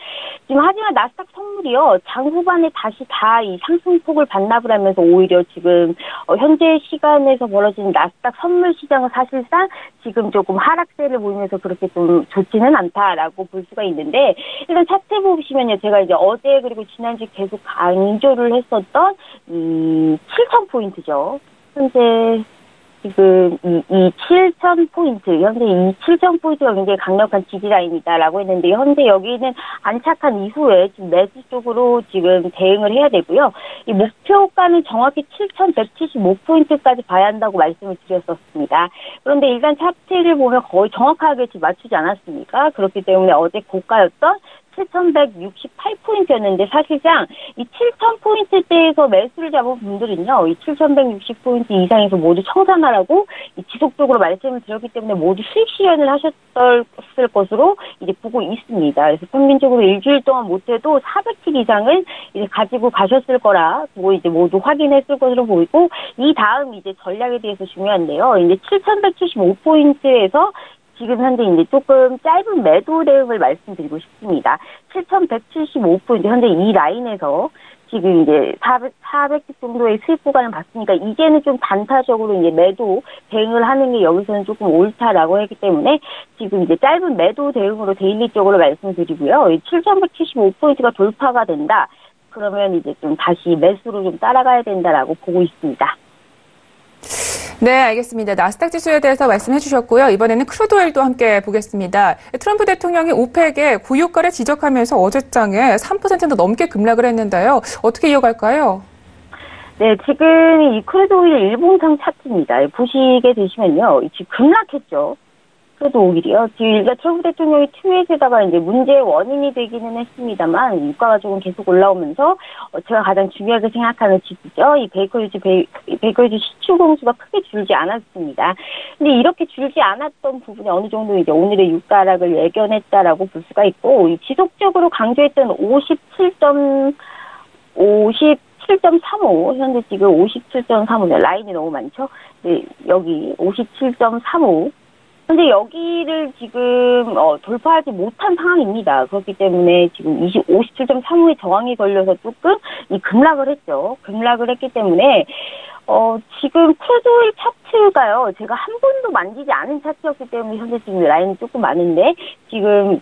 지금 하지만 나스닥 선물이요, 장 후반에 다시 다 이 상승폭을 반납을 하면서 오히려 지금 현재 시간에서 벌어진 나스닥 선물 시장은 사실상 지금 조금 하락세를 보이면서 그렇게 좀 좋지는 않다라고 볼 수가 있는데, 일단 차트 보시면요, 제가 이제 어제 그리고 지난주 계속 강조를 했었던 이 7,000포인트죠. 현재 지금 이 7,000포인트, 현재 이 7,000포인트가 굉장히 강력한 지지라인이다라고 했는데, 현재 여기는 안착한 이후에 지금 매수 쪽으로 지금 대응을 해야 되고요. 이 목표가는 정확히 7,175포인트까지 봐야 한다고 말씀을 드렸었습니다. 그런데 일단 차트를 보면 거의 정확하게 지금 맞추지 않았습니까? 그렇기 때문에 어제 고가였던 7,168포인트였는데 사실상 이 7,000포인트대에서 매수를 잡은 분들은요, 이 7,160포인트 이상에서 모두 청산하라고 지속적으로 말씀을 드렸기 때문에 모두 수익 실현을 하셨을 것으로 이제 보고 있습니다. 그래서 평균적으로 일주일 동안 못해도 400킬 이상은 이제 가지고 가셨을 거라 보고 이제 모두 확인했을 것으로 보이고, 이 다음 이제 전략에 대해서 중요한데요. 이제 7,175포인트에서 지금 현재 이제 조금 짧은 매도 대응을 말씀드리고 싶습니다. 7,175포인트, 현재 이 라인에서 지금 이제 400씩 정도의 수익 구간을 봤으니까 이제는 좀 단타적으로 이제 매도 대응을 하는 게 여기서는 조금 옳다라고 했기 때문에 지금 이제 짧은 매도 대응으로 데일리적으로 말씀드리고요. 7,175포인트가 돌파가 된다. 그러면 이제 좀 다시 매수로 좀 따라가야 된다라고 보고 있습니다. 네, 알겠습니다. 나스닥 지수에 대해서 말씀해 주셨고요. 이번에는 크루드오일도 함께 보겠습니다. 트럼프 대통령이 오펙의 고유가를 지적하면서 어제장에 3%도 넘게 급락을 했는데요. 어떻게 이어갈까요? 네, 지금 이 크루드오일 일봉상 차트입니다. 보시게 되시면요. 지금 급락했죠. 크루드오일이요. 지금 일단 트럼프 대통령이 트윗에다가 이제 문제의 원인이 되기는 했습니다만, 유가가 조금 계속 올라오면서, 제가 가장 중요하게 생각하는 지수죠. 이 베이커리지 시추 공수가 크게 줄지 않았습니다. 근데 이렇게 줄지 않았던 부분이 어느 정도 이제 오늘의 유가락을 예견했다라고 볼 수가 있고, 이 지속적으로 강조했던 57.35, 현재 지금 57.35, 라인이 너무 많죠? 네, 여기 57.35. 현재 여기를 지금 돌파하지 못한 상황입니다. 그렇기 때문에 지금 57.35의 저항이 걸려서 조금 이 급락을 했죠. 급락을 했기 때문에 지금 크루드오일 차트가요. 제가 한 번도 만지지 않은 차트였기 때문에 현재 지금 라인이 조금 많은데 지금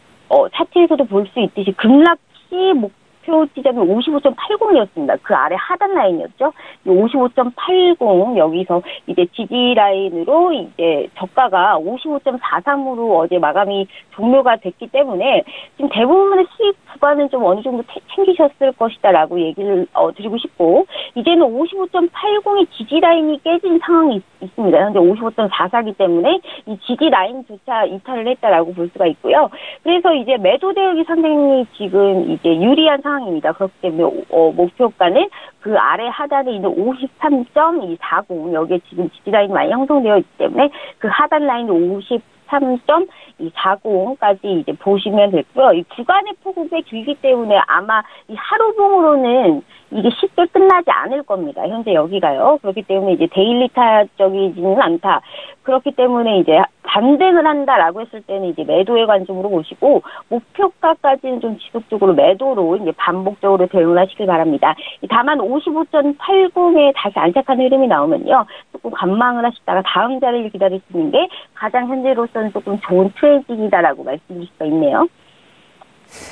차트에서도 볼 수 있듯이 급락 시 목표 지점이 55.80이었습니다. 그 아래 하단 라인이었죠. 55.80 여기서 이제 지지 라인으로 이제 저가가 55.43으로 어제 마감이 종료가 됐기 때문에 지금 대부분의 수익 구간은 좀 어느 정도 챙기셨을 것이다라고 얘기를 드리고 싶고 이제는 55.80의 지지 라인이 깨진 상황이 있습니다. 현재 55.44이기 때문에 이 지지 라인조차 이탈을 했다라고 볼 수가 있고요. 그래서 이제 매도 대응이 상당히 지금 이제 유리한 상황입니다. 그렇기 때문에 목표가는 그 아래 하단에 있는 53.240 여기에 지금 지지 라인이 많이 형성되어 있기 때문에 그 하단 라인 53.240까지 이제 보시면 되고요. 이 구간의 폭은 꽤 길기 때문에 아마 이 하루봉으로는 이게 쉽게 끝나지 않을 겁니다. 현재 여기가요. 그렇기 때문에 이제 데일리 타적이지는 않다. 그렇기 때문에 이제 반등을 한다라고 했을 때는 이제 매도의 관점으로 보시고 목표가까지는 좀 지속적으로 매도로 이제 반복적으로 대응을 하시길 바랍니다. 다만 55.80에 다시 안착한 흐름이 나오면요. 조금 관망을 하시다가 다음 자리를 기다리시는 게 가장 현재로서는 조금 좋은 트레이딩이다라고 말씀드릴 수가 있네요.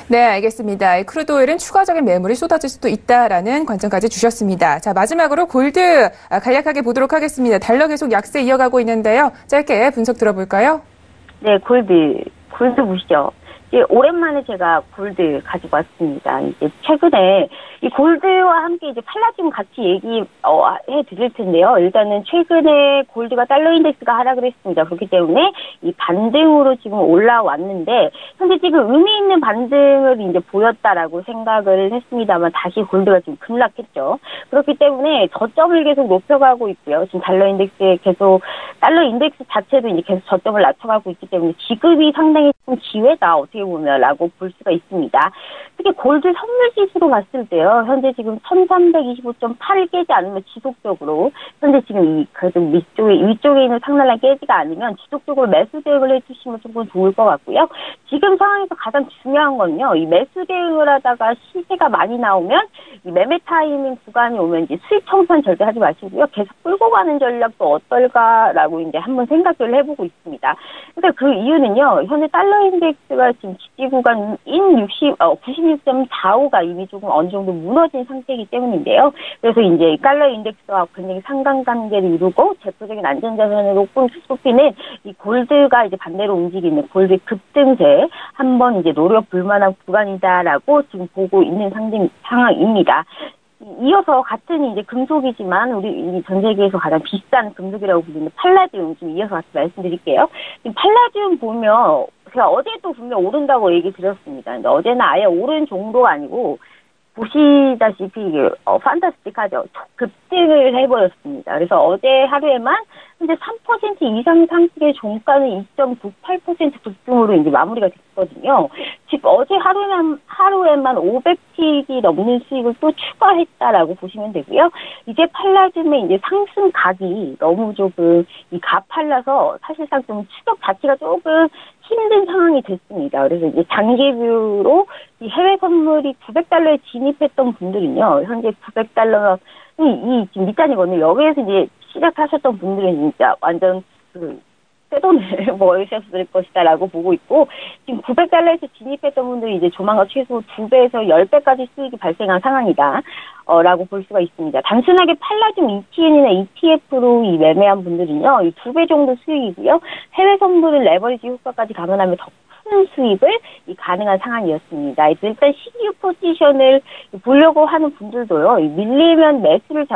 네, 알겠습니다. 크루드오일은 추가적인 매물이 쏟아질 수도 있다라는 관점까지 주셨습니다. 자, 마지막으로 골드 간략하게 보도록 하겠습니다. 달러 계속 약세 이어가고 있는데요. 짧게 분석 들어볼까요? 네, 골드 보시죠. 오랜만에 제가 골드 가지고 왔습니다. 이제 최근에 이 골드와 함께 이제 팔라듐 같이 얘기해 드릴 텐데요. 일단은 최근에 골드가 달러 인덱스가 하락을 했습니다. 그렇기 때문에 이 반등으로 지금 올라왔는데 현재 지금 의미 있는 반등을 이제 보였다라고 생각을 했습니다만 다시 골드가 지금 급락했죠. 그렇기 때문에 저점을 계속 높여가고 있고요. 지금 달러 인덱스 자체도 이제 계속 저점을 낮춰가고 있기 때문에 지금이 상당히 좀 기회다 어떻게 보면라고 볼 수가 있습니다. 특히 골드 선물 지수로 봤을 때요. 현재 지금 1325.8을 깨지 않으면 지속적으로 현재 지금 그래도 위쪽에 있는 상단을 깨지가 않으면 지속적으로 매수 대응을 해주시면 조금 좋을 것 같고요. 지금 상황에서 가장 중요한 건요. 이 매수 대응을 하다가 시세가 많이 나오면 이 매매 타이밍 구간이 오면 이제 수익 청산 절대 하지 마시고요. 계속 끌고 가는 전략도 어떨까라고 이제 한번 생각을 해보고 있습니다. 그러니까 그 이유는요. 현재 달러 인덱스가 지금 지지 구간인 96.45가 이미 조금 어느 정도 무너진 상태이기 때문인데요. 그래서 이제 달러 인덱스와 굉장히 상관관계를 이루고 대표적인 안전자산으로 꼽히는 이 골드가 이제 반대로 움직이는 골드 급등세 한번 이제 노려볼 만한 구간이다라고 지금 보고 있는 상황입니다. 이어서 같은 이제 금속이지만 우리 전 세계에서 가장 비싼 금속이라고 불리는 팔라디움 좀 이어서 같이 말씀드릴게요. 팔라디움 보면 제가 어제도 분명 오른다고 얘기 드렸습니다. 근데 어제는 아예 오른 정도가 아니고 보시다시피 이게 판타스틱하죠. 급등을 해버렸습니다. 그래서 어제 하루에만 현재 3% 이상 상승의 종가는 2.98% 급등으로 이제 마무리가 됐거든요. 즉 어제 하루에만 500틱이 넘는 수익을 또 추가했다라고 보시면 되고요. 이제 팔라듐의 이제 상승각이 너무 조금 가팔라서 사실상 좀 추격 자체가 조금 힘든 상황이 됐습니다. 그래서 이제 장기뷰로 이 해외 선물이 900달러에 진입했던 분들은요, 현재 900달러 이 지금 밑단이거든요. 여기에서 이제 시작하셨던 분들은 진짜 완전 떼돈을 모으셨을 것이다라고 보고 있고, 지금 $900에서 진입했던 분들이 이제 조만간 최소 2배에서 10배까지 수익이 발생한 상황이다. 라고 볼 수가 있습니다. 단순하게 팔라듐 ETN이나 ETF로 이 매매한 분들은요, 이 2배 정도 수익이고요. 해외 선물을 레버리지 효과까지 감안하면 더 큰 수익을 가능한 상황이었습니다. 일단 신규 포지션을 보려고 하는 분들도요, 밀리면 매수를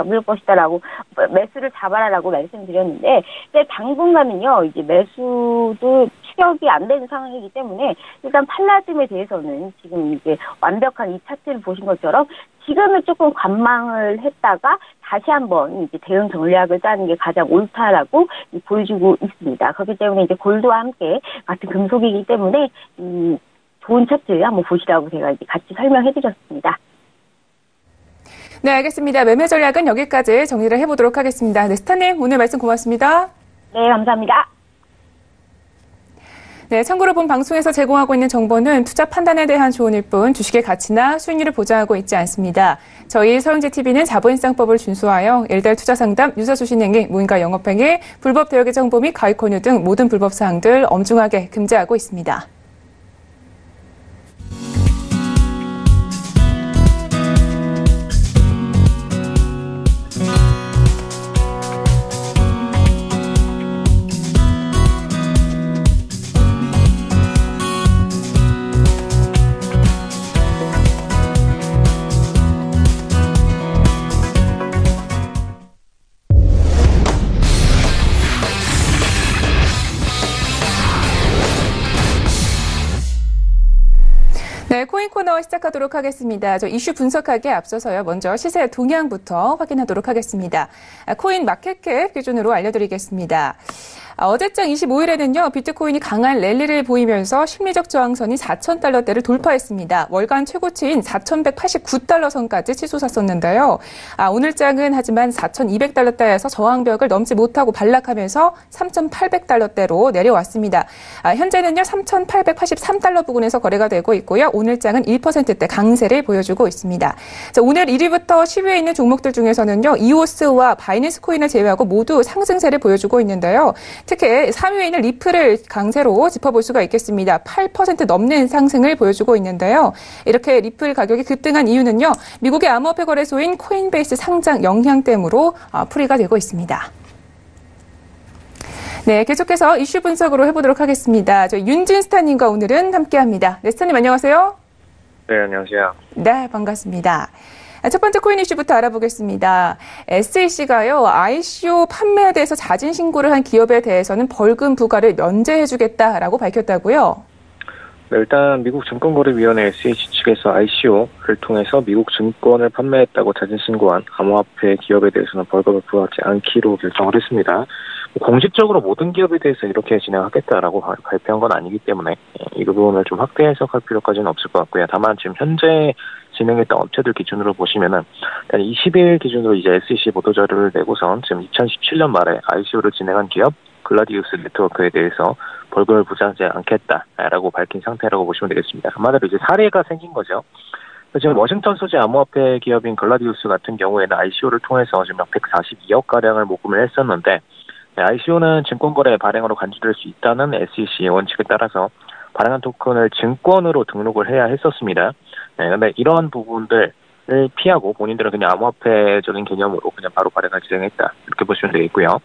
매수를 잡아라라고 말씀드렸는데, 당분간은요, 이제 매수도 추격이 안 되는 상황이기 때문에, 일단 팔라듐에 대해서는 지금 이제 완벽한 이 차트를 보신 것처럼 지금은 조금 관망을 했다가 다시 한번 이제 대응 전략을 짜는 게 가장 옳다라고 보여주고 있습니다. 그렇기 때문에 이제 골드와 함께 같은 금속이기 때문에 좋은 차트 한번 보시라고 제가 이제 같이 설명해드렸습니다. 네, 알겠습니다. 매매 전략은 여기까지 정리를 해보도록 하겠습니다. 네, 스타님 오늘 말씀 고맙습니다. 네, 감사합니다. 네, 참고로 본 방송에서 제공하고 있는 정보는 투자 판단에 대한 조언일 뿐 주식의 가치나 수익률을 보장하고 있지 않습니다. 저희 서영재TV는 자본시장법을 준수하여 일달 투자상담, 유사수신행위, 무인가 영업행위, 불법 대역의 정보 및 가입 권유 등 모든 불법 사항들 엄중하게 금지하고 있습니다. 네, 코인 코너 시작하도록 하겠습니다. 저 이슈 분석하기에 앞서서요. 먼저 시세 동향부터 확인하도록 하겠습니다. 코인 마켓캡 기준으로 알려드리겠습니다. 어제장 25일에는요, 비트코인이 강한 랠리를 보이면서 심리적 저항선인 4,000달러대를 돌파했습니다. 월간 최고치인 4,189달러 선까지 치솟았었는데요. 오늘장은 하지만 4,200달러대에서 저항벽을 넘지 못하고 반락하면서 3,800달러대로 내려왔습니다. 현재는요, 3,883달러 부근에서 거래가 되고 있고요. 오늘장은 1%대 강세를 보여주고 있습니다. 자, 오늘 1위부터 10위에 있는 종목들 중에서는요, 이오스와 바이낸스 코인을 제외하고 모두 상승세를 보여주고 있는데요. 특히 3위에 있는 리플을 강세로 짚어볼 수가 있겠습니다. 8% 넘는 상승을 보여주고 있는데요. 이렇게 리플 가격이 급등한 이유는요, 미국의 암호화폐 거래소인 코인베이스 상장 영향 때문으로 풀이가 되고 있습니다. 네, 계속해서 이슈 분석으로 해보도록 하겠습니다. 저희 윤진 스타님과 오늘은 함께합니다. 네, 스타님 안녕하세요. 네, 안녕하세요. 네, 반갑습니다. 첫 번째 코인 이슈부터 알아보겠습니다. SEC가요, ICO 판매에 대해서 자진 신고를 한 기업에 대해서는 벌금 부과를 면제해주겠다라고 밝혔다고요? 네, 일단 미국 증권거래위원회 SEC 측에서 ICO를 통해서 미국 증권을 판매했다고 자진 신고한 암호화폐 기업에 대해서는 벌금을 부과하지 않기로 결정을 했습니다. 공식적으로 모든 기업에 대해서 이렇게 진행하겠다라고 발표한 건 아니기 때문에 이 부분을 좀 확대 해석할 필요까지는 없을 것 같고요. 다만 지금 현재 진행했던 업체들 기준으로 보시면은 20일 기준으로 이제 SEC 보도자료를 내고선 지금 2017년 말에 ICO를 진행한 기업 글라디우스 네트워크에 대해서 벌금을 부과하지 않겠다라고 밝힌 상태라고 보시면 되겠습니다. 한마디로 이제 사례가 생긴 거죠. 지금 워싱턴 소재 암호화폐 기업인 글라디우스 같은 경우에는 ICO를 통해서 지금 142억 가량을 모금을 했었는데, ICO는 증권거래 발행으로 간주될 수 있다는 SEC의 원칙에 따라서 발행한 토큰을 증권으로 등록을 해야 했었습니다. 그런데 이러한 부분들을 피하고 본인들은 그냥 암호화폐적인 개념으로 그냥 바로 발행을 진행했다, 이렇게 보시면 되겠고요.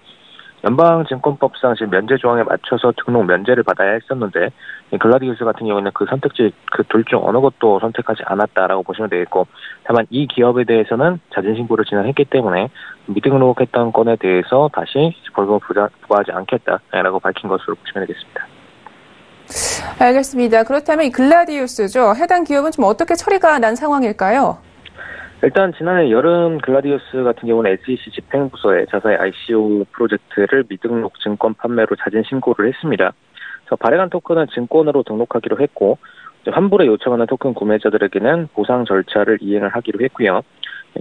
연방증권법상 지금 면제 조항에 맞춰서 등록 면제를 받아야 했었는데, 글라디우스 같은 경우에는 그 선택지 그 둘 중 어느 것도 선택하지 않았다라고 보시면 되겠고, 다만 이 기업에 대해서는 자진 신고를 진행했기 때문에 미등록했던 건에 대해서 다시 벌금을 부과하지 않겠다라고 밝힌 것으로 보시면 되겠습니다. 알겠습니다. 그렇다면 이 글라디우스죠. 해당 기업은 좀 어떻게 처리가 난 상황일까요? 일단 지난해 여름 글라디우스 같은 경우는 SEC 집행부서에 자사의 ICO 프로젝트를 미등록 증권 판매로 자진 신고를 했습니다. 그래서 발행한 토큰은 증권으로 등록하기로 했고, 환불에 요청하는 토큰 구매자들에게는 보상 절차를 이행을 하기로 했고요.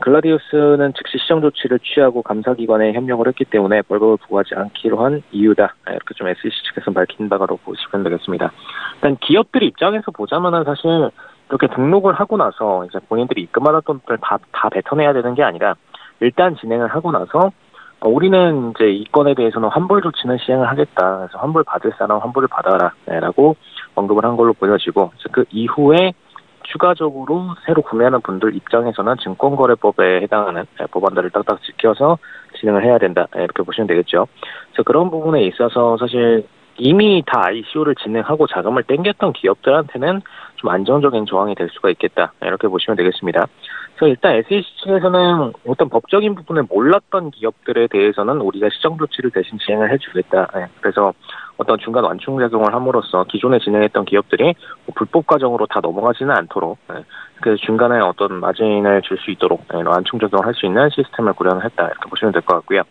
글라디우스는 즉시 시정 조치를 취하고 감사기관에 협력을 했기 때문에 벌금을 부과하지 않기로 한 이유다, 이렇게 좀 SEC 측에서 밝힌 바로 보시면 되겠습니다. 일단 기업들 입장에서 보자면은 사실 이렇게 등록을 하고 나서 이제 본인들이 입금받았던 돈을 다 뱉어내야 되는 게 아니라, 일단 진행을 하고 나서 우리는 이제 이 건에 대해서는 환불 조치는 시행을 하겠다. 그래서 환불 받을 사람 환불을 받아라라고 언급을 한 걸로 보여지고, 그 이후에 추가적으로 새로 구매하는 분들 입장에서는 증권거래법에 해당하는 법안들을 딱딱 지켜서 진행을 해야 된다. 이렇게 보시면 되겠죠. 그래서 그런 부분에 있어서 사실 이미 다 ICO를 진행하고 자금을 땡겼던 기업들한테는 좀 안정적인 조항이 될 수가 있겠다. 이렇게 보시면 되겠습니다. 그래서 일단 SEC 측에서는 어떤 법적인 부분을 몰랐던 기업들에 대해서는 우리가 시정 조치를 대신 진행을 해주겠다. 그래서 어떤 중간 완충작용을 함으로써 기존에 진행했던 기업들이 불법 과정으로 다 넘어가지는 않도록, 그 중간에 어떤 마진을 줄 수 있도록 완충작용을 할 수 있는 시스템을 구현을 했다. 이렇게 보시면 될 것 같고요.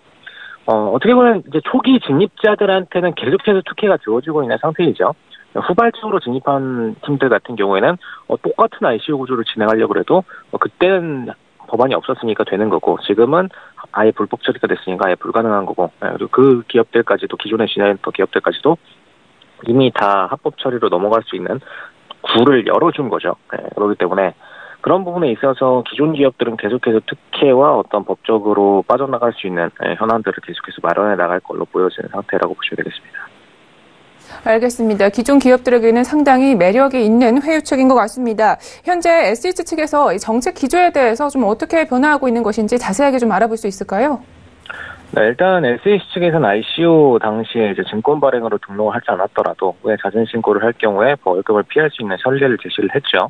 어떻게 보면 이제 초기 진입자들한테는 계속해서 특혜가 주어지고 있는 상태이죠. 후발적으로 진입한 팀들 같은 경우에는 똑같은 ICO 구조를 진행하려고 해도 그때는 법안이 없었으니까 되는 거고, 지금은 아예 불법 처리가 됐으니까 아예 불가능한 거고, 그리고 그 기업들까지도, 기존에 진행했던 기업들까지도 이미 다 합법 처리로 넘어갈 수 있는 구를 열어준 거죠. 그렇기 때문에 그런 부분에 있어서 기존 기업들은 계속해서 특혜와 어떤 법적으로 빠져나갈 수 있는 현안들을 계속해서 마련해 나갈 걸로 보여지는 상태라고 보시면 되겠습니다. 알겠습니다. 기존 기업들에게는 상당히 매력이 있는 회유책인 것 같습니다. 현재 SEC 측에서 정책 기조에 대해서 좀 어떻게 변화하고 있는 것인지 자세하게 좀 알아볼 수 있을까요? 네, 일단 SEC 측에서는 ICO 당시에 이제 증권 발행으로 등록을 하지 않았더라도 왜 자진 신고를 할 경우에 벌금을 피할 수 있는 선례를 제시를 했죠.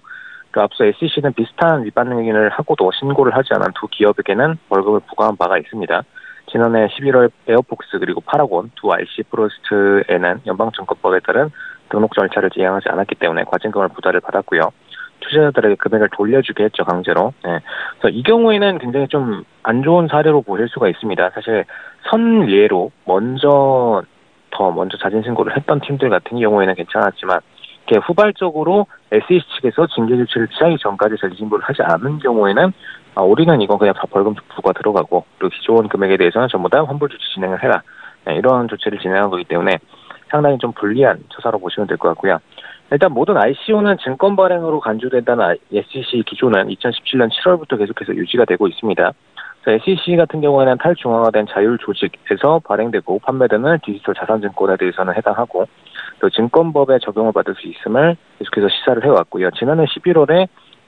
앞서 SEC는 비슷한 위반 행위를 하고도 신고를 하지 않은 두 기업에게는 벌금을 부과한 바가 있습니다. 지난해 11월 에어폭스 그리고 파라곤 두 IC 프로스트에는 연방증권법에 따른 등록 절차를 지향하지 않았기 때문에 과징금을 부과를 받았고요. 투자자들에게 금액을 돌려주게 했죠, 강제로. 그래서 이 경우에는 굉장히 좀 안 좋은 사례로 보실 수가 있습니다. 사실 선례로 먼저 자진 신고를 했던 팀들 같은 경우에는 괜찮았지만, 이렇게 후발적으로 SEC 측에서 징계 조치를 취하기 전까지 자진 신고를 하지 않은 경우에는 우리는 이건 그냥 다 벌금 부과 들어가고, 그리고 기존 금액에 대해서는 전부 다 환불 조치 진행을 해라. 이런 조치를 진행한 거기 때문에 상당히 좀 불리한 처사로 보시면 될 것 같고요. 일단 모든 ICO는 증권 발행으로 간주된다는 SEC 기조는 2017년 7월부터 계속해서 유지가 되고 있습니다. SEC 같은 경우에는 탈중앙화된 자율 조직에서 발행되고 판매되는 디지털 자산증권에 대해서는 해당하고, 또 증권법에 적용을 받을 수 있음을 계속해서 시사를 해왔고요. 지난해 11월에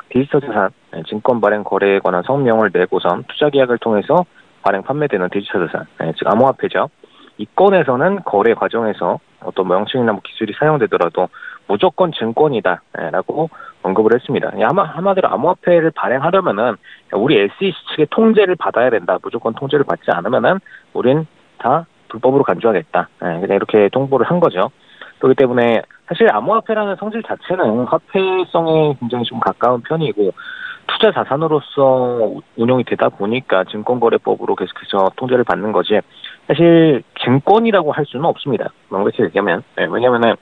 디지털 자산 증권 발행 거래에 관한 성명을 내고선 투자계약을 통해서 발행 판매되는 디지털 자산, 즉 암호화폐죠. 이 건에서는 거래 과정에서 어떤 명칭이나 기술이 사용되더라도 무조건 증권이다라고 언급을 했습니다. 한마디로 암호화폐를 발행하려면은 우리 SEC 측의 통제를 받아야 된다. 무조건 통제를 받지 않으면은 우린 다 불법으로 간주하겠다. 그냥 이렇게 통보를 한 거죠. 그렇기 때문에 사실 암호화폐라는 성질 자체는 화폐성에 굉장히 좀 가까운 편이고, 투자 자산으로서 운용이 되다 보니까 증권거래법으로 계속해서 통제를 받는 거지, 사실 증권이라고 할 수는 없습니다. 명백히 얘기하면. 왜냐면은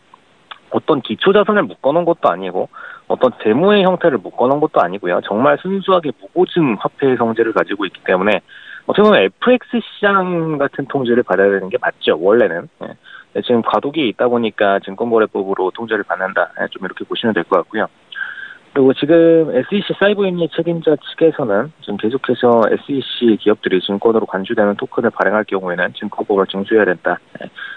어떤 기초자산을 묶어놓은 것도 아니고 어떤 재무의 형태를 묶어놓은 것도 아니고요. 정말 순수하게 무보증 화폐의 성질을 가지고 있기 때문에 어떻게 보면 FX 시장 같은 통제를 받아야 되는 게 맞죠, 원래는. 지금 과도기에 있다 보니까 증권거래법으로 통제를 받는다. 좀 이렇게 보시면 될 것 같고요. 그리고 지금 SEC 사이버인리 책임자 측에서는 지금 계속해서 SEC 기업들이 증권으로 간주되는 토큰을 발행할 경우에는 증권법을 준수해야 된다.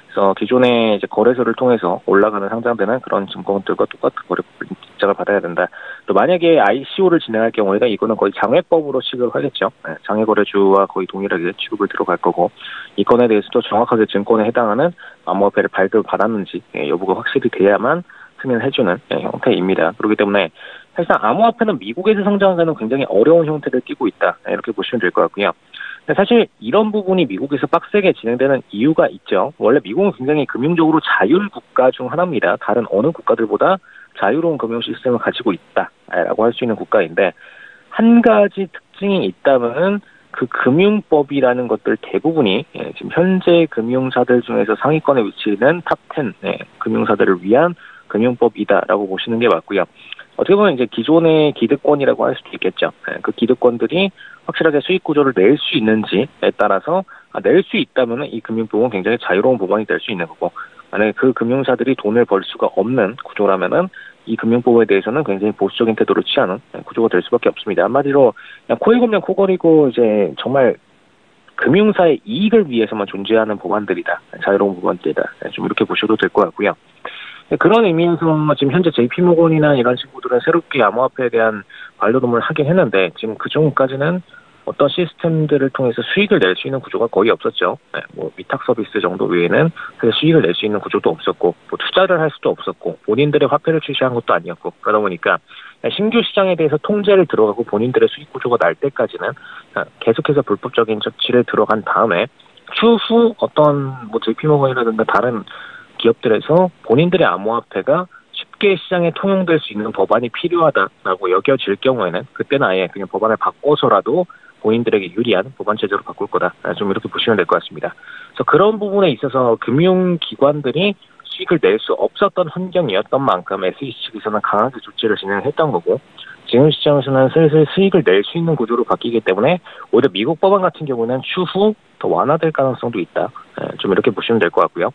그래서 기존의 이제 거래소를 통해서 올라가는 상장되는 그런 증권들과 똑같은 거래법을 입장을 받아야 된다. 또 만약에 ICO를 진행할 경우에는 이거는 거의 장외법으로 취급을 하겠죠. 장외거래주와 거의 동일하게 취급을 들어갈 거고, 이 건에 대해서도 정확하게 증권에 해당하는 암호화폐를 발급받았는지 여부가 확실히 돼야만 승인해주는 형태입니다. 그렇기 때문에 사실상 암호화폐는 미국에서 성장하는 굉장히 어려운 형태를 띠고 있다. 이렇게 보시면 될 것 같고요. 사실 이런 부분이 미국에서 빡세게 진행되는 이유가 있죠. 원래 미국은 굉장히 금융적으로 자율 국가 중 하나입니다. 다른 어느 국가들보다 자유로운 금융 시스템을 가지고 있다라고 할 수 있는 국가인데, 한 가지 특징이 있다면 그 금융법이라는 것들 대부분이 지금 현재 금융사들 중에서 상위권에 위치하는 탑10 금융사들을 위한 금융법이다라고 보시는 게 맞고요. 어떻게 보면 이제 기존의 기득권이라고 할 수도 있겠죠. 그 기득권들이 확실하게 수익 구조를 낼 수 있는지에 따라서 낼 수 있다면 이 금융법은 굉장히 자유로운 법안이 될 수 있는 거고, 만약에 그 금융사들이 돈을 벌 수가 없는 구조라면은 이 금융법에 대해서는 굉장히 보수적인 태도를 취하는 구조가 될 수밖에 없습니다. 한마디로 그냥 코에 걸면 코 걸이고 이제 정말 금융사의 이익을 위해서만 존재하는 법안들이다. 자유로운 법안들이다. 좀 이렇게 보셔도 될 것 같고요. 그런 의미에서 지금 현재 JP모건이나 이런 친구들은 새롭게 암호화폐에 대한 반려동을 하긴 했는데 지금 그 전까지는 어떤 시스템들을 통해서 수익을 낼 수 있는 구조가 거의 없었죠. 뭐 위탁 서비스 정도 외에는 수익을 낼 수 있는 구조도 없었고, 뭐 투자를 할 수도 없었고, 본인들의 화폐를 출시한 것도 아니었고, 그러다 보니까 신규 시장에 대해서 통제를 들어가고 본인들의 수익 구조가 날 때까지는 계속해서 불법적인 조치를 들어간 다음에 추후 어떤 뭐 JP모건이라든가 다른 기업들에서 본인들의 암호화폐가 쉽게 시장에 통용될 수 있는 법안이 필요하다라고 여겨질 경우에는 그때는 아예 그냥 법안을 바꿔서라도 본인들에게 유리한 법안 체제로 바꿀 거다. 좀 이렇게 보시면 될 것 같습니다. 그래서 그런 부분에 있어서 금융기관들이 수익을 낼 수 없었던 환경이었던 만큼 SEC 측에서는 강하게 조치를 진행했던 거고 지금 시장에서는 슬슬 수익을 낼 수 있는 구조로 바뀌기 때문에 오히려 미국 법안 같은 경우는 추후 더 완화될 가능성도 있다. 좀 이렇게 보시면 될 것 같고요.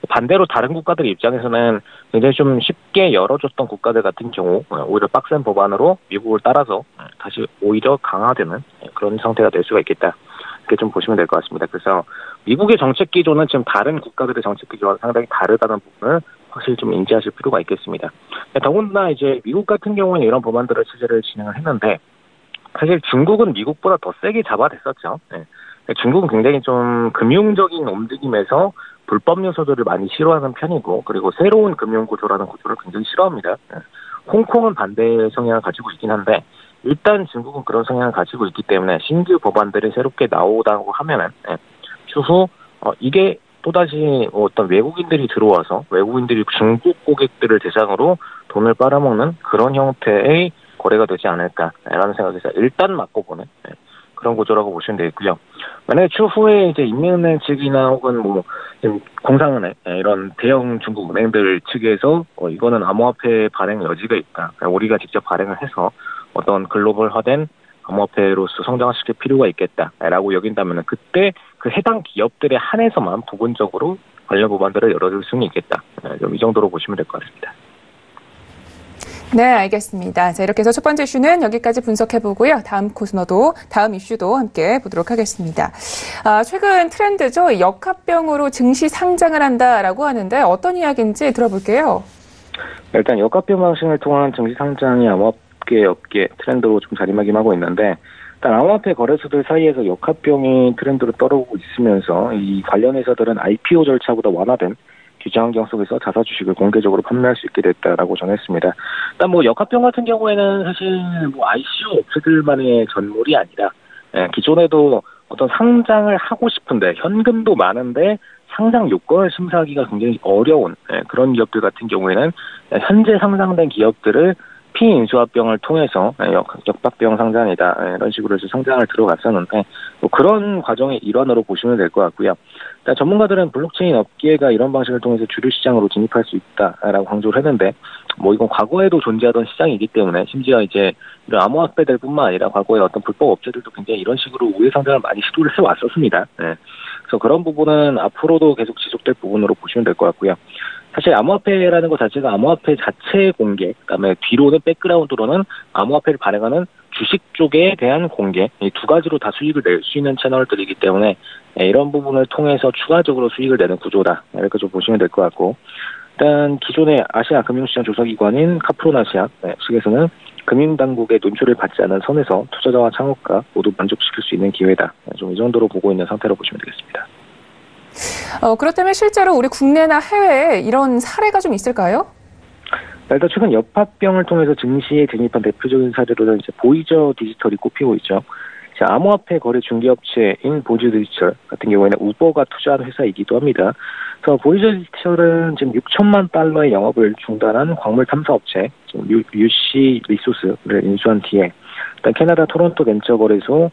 반대로 다른 국가들 입장에서는 굉장히 좀 쉽게 열어줬던 국가들 같은 경우 오히려 빡센 법안으로 미국을 따라서 다시 오히려 강화되는 그런 상태가 될 수가 있겠다. 이렇게 좀 보시면 될 것 같습니다. 그래서 미국의 정책 기조는 지금 다른 국가들의 정책 기조와 상당히 다르다는 부분을 확실히 좀 인지하실 필요가 있겠습니다. 더군다나 이제 미국 같은 경우는 이런 법안들을 취재를 진행을 했는데 사실 중국은 미국보다 더 세게 잡아댔었죠. 중국은 굉장히 좀 금융적인 움직임에서 불법 요소들을 많이 싫어하는 편이고 그리고 새로운 금융구조라는 구조를 굉장히 싫어합니다. 홍콩은 반대 성향을 가지고 있긴 한데 일단 중국은 그런 성향을 가지고 있기 때문에 신규 법안들이 새롭게 나오다고 하면은 추후 이게 또다시 어떤 외국인들이 들어와서 외국인들이 중국 고객들을 대상으로 돈을 빨아먹는 그런 형태의 거래가 되지 않을까라는 생각에서 일단 막고보는 그런 구조라고 보시면 되겠고요. 만약에 추후에 이제 인민은행 측이나 혹은 뭐 공상은행 이런 대형 중국 은행들 측에서 이거는 암호화폐 발행 여지가 있다. 우리가 직접 발행을 해서 어떤 글로벌화된 암호화폐로서 성장시킬 필요가 있겠다라고 여긴다면 그때 그 해당 기업들에 한해서만 부분적으로 관련 법안들을 열어줄 수는 있겠다. 좀 이 정도로 보시면 될 것 같습니다. 네, 알겠습니다. 자, 이렇게 해서 첫 번째 이슈는 여기까지 분석해보고요. 다음 이슈도 함께 보도록 하겠습니다. 최근 트렌드죠. 역합병으로 증시 상장을 한다라고 하는데 어떤 이야기인지 들어볼게요. 일단 역합병 방식을 통한 증시 상장이 암호화폐 업계 트렌드로 좀 자리매김하고 있는데 일단 암호화폐 거래소들 사이에서 역합병이 트렌드로 떠오르고 있으면서 이 관련 회사들은 IPO 절차보다 완화된 규제 환경 속에서 자사 주식을 공개적으로 판매할 수 있게 됐다라고 전했습니다. 일단 뭐 역합병 같은 경우에는 사실 뭐 ICO 업체들만의 전몰이 아니라 기존에도 어떤 상장을 하고 싶은데 현금도 많은데 상장 요건을 심사하기가 굉장히 어려운 그런 기업들 같은 경우에는 현재 상장된 기업들을 피인수합병을 통해서 역합병 상장이다 이런 식으로 해서 상장을 들어갔었는데 뭐 그런 과정의 일환으로 보시면 될 것 같고요. 일단 전문가들은 블록체인 업계가 이런 방식을 통해서 주류 시장으로 진입할 수 있다라고 강조를 했는데 뭐 이건 과거에도 존재하던 시장이기 때문에 심지어 이제 이런 암호화폐들뿐만 아니라 과거에 어떤 불법 업체들도 굉장히 이런 식으로 우회 상장을 많이 시도를 해왔었습니다. 그래서 그런 부분은 앞으로도 계속 지속될 부분으로 보시면 될 것 같고요. 사실 암호화폐라는 것 자체가 암호화폐 자체 공개, 그다음에 뒤로는 백그라운드로는 암호화폐를 발행하는 주식 쪽에 대한 공개, 이 두 가지로 다 수익을 낼 수 있는 채널들이기 때문에 이런 부분을 통해서 추가적으로 수익을 내는 구조다 이렇게 좀 보시면 될 것 같고 일단 기존의 아시아 금융시장 조사기관인 카프론아시아 측에서는 금융당국의 논조를 받지 않은 선에서 투자자와 창업가 모두 만족시킬 수 있는 기회다. 좀 이 정도로 보고 있는 상태로 보시면 되겠습니다. 그렇다면 실제로 우리 국내나 해외에 이런 사례가 좀 있을까요? 일단 최근 역합병을 통해서 증시에 진입한 대표적인 사례로는 이제 보이저 디지털이 꼽히고 있죠. 암호화폐 거래 중개업체인 보이저 디지털 같은 경우에는 우버가 투자한 회사이기도 합니다. 그래서 보이저 디지털은 지금 6천만 달러의 영업을 중단한 광물 탐사 업체 UC 리소스를 인수한 뒤에 일단 캐나다 토론토 벤처 거래소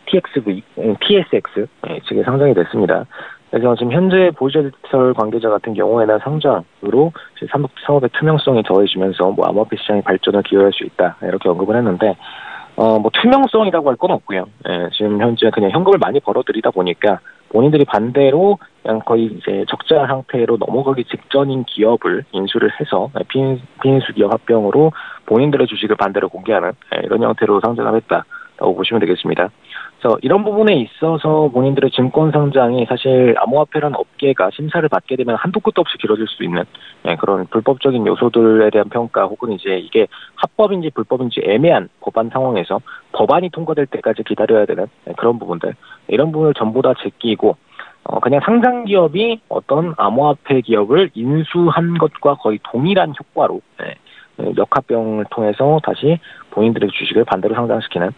TSX 측에 상장이 됐습니다. 그래서 지금 현재 보이저 디지털 관계자 같은 경우에는 상장으로 사업의 투명성이 더해지면서 뭐 암호화폐 시장의 발전을 기여할 수 있다 이렇게 언급을 했는데 뭐 투명성이라고 할 건 없고요. 지금 현재 그냥 현금을 많이 벌어들이다 보니까 본인들이 반대로 그냥 거의 이제 적자 상태로 넘어가기 직전인 기업을 인수를 해서 피인수 기업 합병으로 본인들의 주식을 반대로 공개하는 이런 형태로 상장을 했다. 있다고 보시면 되겠습니다. 그래서 이런 부분에 있어서 본인들의 증권 상장이 사실 암호화폐라는 업계가 심사를 받게 되면 한도 끝도 없이 길어질 수 있는 그런 불법적인 요소들에 대한 평가 혹은 이제 이게 합법인지 불법인지 애매한 법안 상황에서 법안이 통과될 때까지 기다려야 되는 그런 부분들, 이런 부분을 전부 다 제끼고 그냥 상장 기업이 어떤 암호화폐 기업을 인수한 것과 거의 동일한 효과로 역합병을 통해서 다시 본인들의 주식을 반대로 상장시키는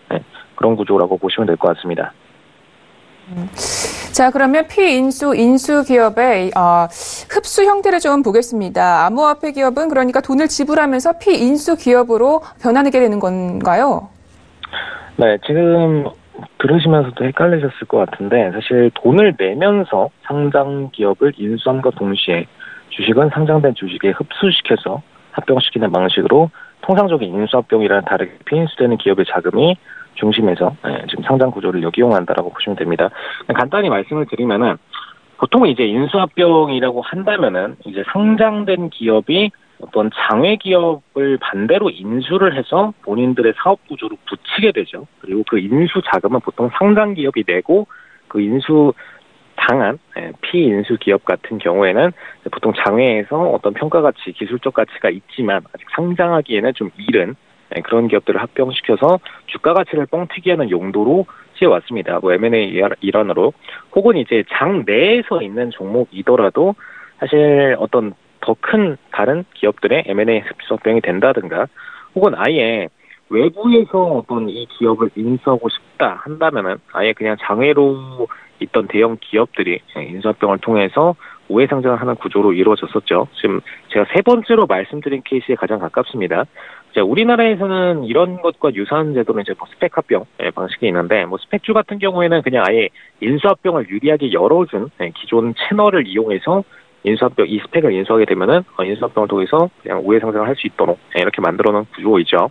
그런 구조라고 보시면 될 것 같습니다. 자, 그러면 피인수, 인수 기업의 흡수 형태를 좀 보겠습니다. 암호화폐 기업은 그러니까 돈을 지불하면서 피인수 기업으로 변하게 되는 건가요? 네, 지금 들으시면서도 헷갈리셨을 것 같은데 사실 돈을 내면서 상장 기업을 인수함과 동시에 주식은 상장된 주식에 흡수시켜서 합병시키는 방식으로 통상적인 인수합병이랑 다르게 피인수되는 기업의 자금이 중심에서 지금 상장 구조를 역이용한다라고 보시면 됩니다. 간단히 말씀을 드리면은 보통은 이제 인수합병이라고 한다면은 이제 상장된 기업이 어떤 장외 기업을 반대로 인수를 해서 본인들의 사업 구조로 붙이게 되죠. 그리고 그 인수 자금은 보통 상장 기업이 내고 그 인수 당한 피인수 기업 같은 경우에는 보통 장외에서 어떤 평가 가치, 기술적 가치가 있지만 아직 상장하기에는 좀 이른 그런 기업들을 합병시켜서 주가 가치를 뻥튀기 하는 용도로 쓰여왔습니다. 뭐 M&A 일환으로 혹은 이제 장 내에서 있는 종목이더라도 사실 어떤 더 큰 다른 기업들의 M&A 흡수합병이 된다든가 혹은 아예 외부에서 어떤 이 기업을 인수하고 싶다 한다면은 아예 그냥 장외로 있던 대형 기업들이 인수합병을 통해서 우회 상장을 하는 구조로 이루어졌었죠. 지금 제가 세 번째로 말씀드린 케이스에 가장 가깝습니다. 우리나라에서는 이런 것과 유사한 제도는 이제 스펙 합병 방식이 있는데, 스펙주 같은 경우에는 그냥 아예 인수합병을 유리하게 열어준 기존 채널을 이용해서 인수합병, 이 스펙을 인수하게 되면은 인수합병을 통해서 그냥 우회 상장을 할 수 있도록 이렇게 만들어 놓은 구조이죠.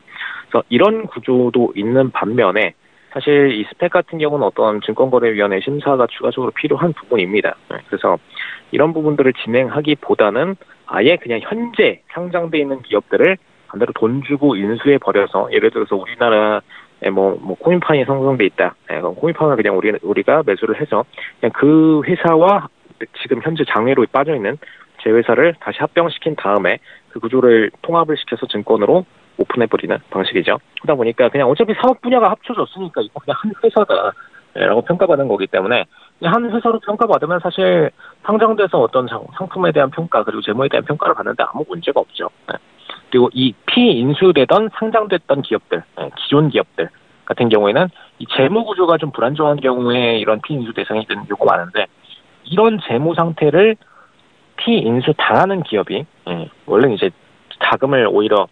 그래서 이런 구조도 있는 반면에 사실 이 스펙 같은 경우는 어떤 증권거래위원회 심사가 추가적으로 필요한 부분입니다. 그래서 이런 부분들을 진행하기보다는 아예 그냥 현재 상장돼 있는 기업들을 반대로 돈 주고 인수해 버려서, 예를 들어서 우리나라에 코인판이 성공돼 있다. 그럼 코인판을 그냥 우리가 매수를 해서 그냥 그 회사와 지금 현재 장외로 빠져 있는 제 회사를 다시 합병시킨 다음에 그 구조를 통합을 시켜서 증권으로 오픈해버리는 방식이죠. 그러다 보니까 그냥 어차피 사업 분야가 합쳐졌으니까 이거 그냥 한 회사다라고 평가받는 거기 때문에 한 회사로 평가받으면 사실 상장돼서 어떤 상품에 대한 평가 그리고 재무에 대한 평가를 받는데 아무 문제가 없죠. 그리고 이 피인수되던 상장됐던 기업들, 기존 기업들 같은 경우에는 이 재무 구조가 좀 불안정한 경우에 이런 피인수 대상이 되는 경우가 많은데, 이런 재무 상태를 피인수 당하는 기업이 원래 이제 자금을 오히려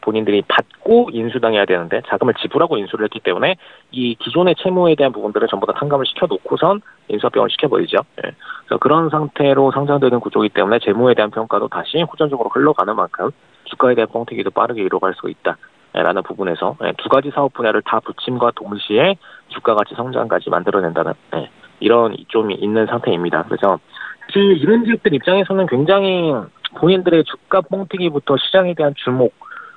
본인들이 받고 인수당해야 되는데 자금을 지불하고 인수를 했기 때문에 이 기존의 채무에 대한 부분들을 전부 다 탕감을 시켜놓고선 인수합병을 시켜버리죠. 그래서 그런 상태로 상장되는 구조이기 때문에 재무에 대한 평가도 다시 후전적으로 흘러가는 만큼 주가에 대한 뻥튀기도 빠르게 이루어갈 수 있다라는 부분에서 두 가지 사업 분야를 다 붙임과 동시에 주가 가치 성장까지 만들어낸다는 이런 이점이 있는 상태입니다. 그래서 사실 이런 기업들 입장에서는 굉장히 본인들의 주가 뻥튀기부터 시장에 대한 주목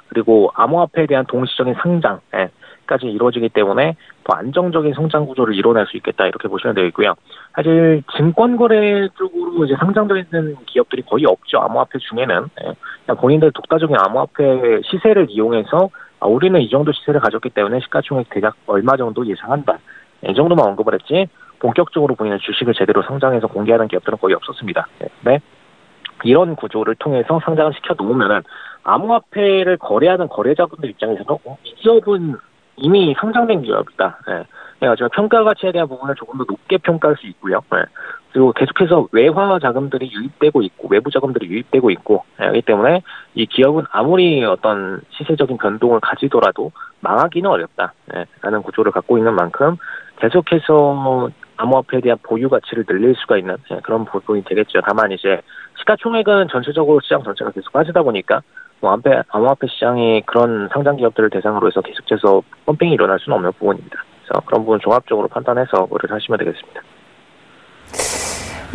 그리고 암호화폐에 대한 동시적인 상장까지 이루어지기 때문에 더 안정적인 성장 구조를 이뤄낼 수 있겠다, 이렇게 보시면 되겠고요. 사실 증권거래 쪽으로 이제 상장되어 있는 기업들이 거의 없죠. 암호화폐 중에는 그냥 본인들 독자적인 암호화폐 시세를 이용해서 우리는 이 정도 시세를 가졌기 때문에 시가총액 대략 얼마 정도 예상한다, 이 정도만 언급을 했지 본격적으로 본인의 주식을 제대로 상장해서 공개하는 기업들은 거의 없었습니다. 네. 이런 구조를 통해서 상장을 시켜놓으면은 암호화폐를 거래하는 거래자분들 입장에서는 이 기업은 이미 상장된 기업이다. 그래가지고 평가 가치에 대한 부분을 조금 더 높게 평가할 수 있고요. 그리고 계속해서 외화 자금들이 유입되고 있고 외부 자금들이 유입되고 있고 하기 때문에 이 기업은 아무리 어떤 시세적인 변동을 가지더라도 망하기는 어렵다 라는 구조를 갖고 있는 만큼 계속해서 암호화폐에 대한 보유 가치를 늘릴 수가 있는 그런 부분이 되겠죠. 다만 이제 시가총액은 전체적으로 시장 전체가 계속 빠지다 보니까 암호화폐 시장이 그런 상장 기업들을 대상으로 해서 계속해서 펌핑이 일어날 수는 없는 부분입니다. 그래서 그런 부분 종합적으로 판단해서 거래를 하시면 되겠습니다.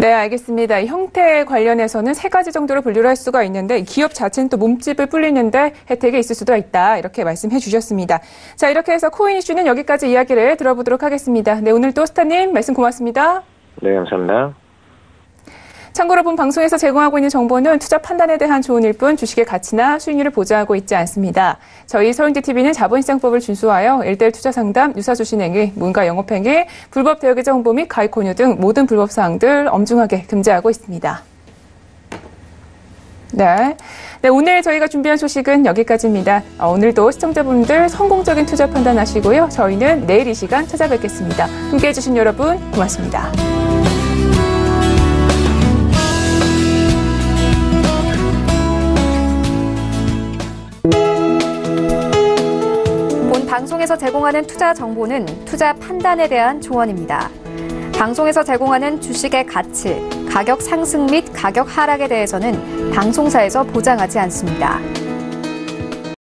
네, 알겠습니다. 형태 관련해서는 세 가지 정도로 분류를 할 수가 있는데 기업 자체는 또 몸집을 불리는데 혜택이 있을 수도 있다. 이렇게 말씀해 주셨습니다. 자, 이렇게 해서 코인 이슈는 여기까지 이야기를 들어보도록 하겠습니다. 네, 오늘 또 스타님 말씀 고맙습니다. 네, 감사합니다. 참고로 본 방송에서 제공하고 있는 정보는 투자 판단에 대한 조언일 뿐 주식의 가치나 수익률을 보장하고 있지 않습니다. 저희 서울인지TV는 자본시장법을 준수하여 1:1 투자 상담, 유사주신행위, 무인가 영업행위, 불법 대여계좌 홍보 및 가입 권유 등 모든 불법 사항들 엄중하게 금지하고 있습니다. 네, 오늘 저희가 준비한 소식은 여기까지입니다. 오늘도 시청자분들 성공적인 투자 판단하시고요. 저희는 내일 이 시간 찾아뵙겠습니다. 함께해 주신 여러분 고맙습니다. 방송에서 제공하는 투자 정보는 투자 판단에 대한 조언입니다. 방송에서 제공하는 주식의 가치, 가격 상승 및 가격 하락에 대해서는 방송사에서 보장하지 않습니다.